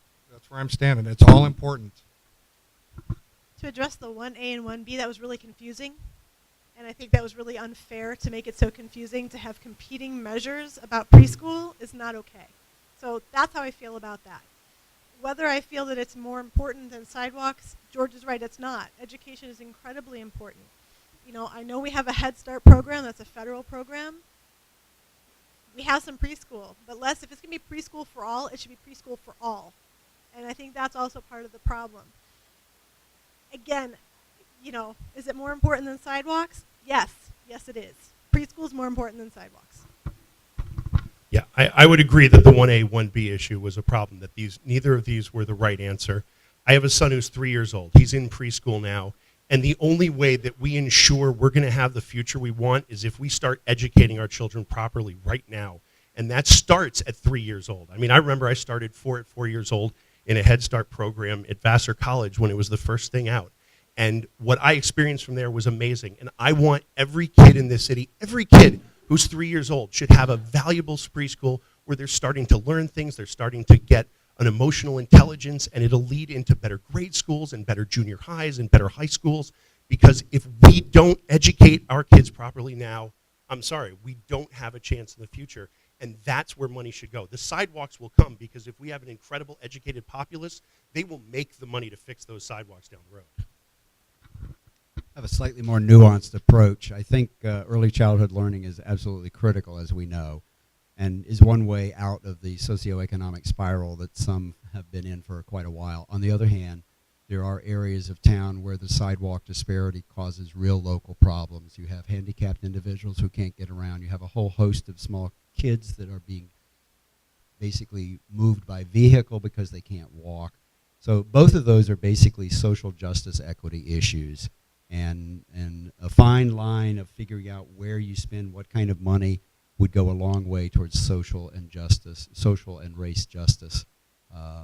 where I'm standing. It's all important. To address the 1A and 1B, that was really confusing. And I think that was really unfair to make it so confusing. To have competing measures about preschool is not okay. So that's how I feel about that. Whether I feel that it's more important than sidewalks, George is right, it's not. Education is incredibly important. I know we have a Head Start program, that's a federal program. We have some preschool, but if it's going to be preschool for all, it should be preschool for all. And I think that's also part of the problem. Again, is it more important than sidewalks? Yes, it is. Preschool is more important than sidewalks. Yeah, I would agree that the 1A, 1B issue was a problem, that neither of these were the right answer. I have a son who's 3 years old. He's in preschool now. And the only way that we ensure we're going to have the future we want is if we start educating our children properly right now. And that starts at 3 years old. I remember I started at 4 years old in a Head Start program at Vassar College when it was the first thing out. And what I experienced from there was amazing. And I want every kid in this city, every kid who's 3 years old should have a valuable preschool where they're starting to learn things, they're starting to get an emotional intelligence, and it'll lead into better grade schools and better junior highs and better high schools. Because if we don't educate our kids properly now, I'm sorry, we don't have a chance in the future. And that's where money should go. The sidewalks will come because if we have an incredible educated populace, they will make the money to fix those sidewalks down the road. I have a slightly more nuanced approach. I think early childhood learning is absolutely critical, as we know, and is one way out of the socioeconomic spiral that some have been in for quite a while. On the other hand, there are areas of town where the sidewalk disparity causes real local problems. You have handicapped individuals who can't get around. You have a whole host of small kids that are being basically moved by vehicle because they can't walk. So both of those are basically social justice equity issues. And a fine line of figuring out where you spend what kind of money would go a long way towards social and race justice.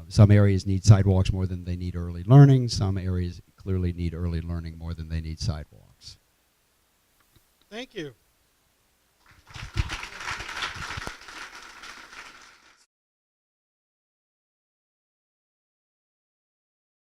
Some areas need sidewalks more than they need early learning. Some areas clearly need early learning more than they need sidewalks. Thank you.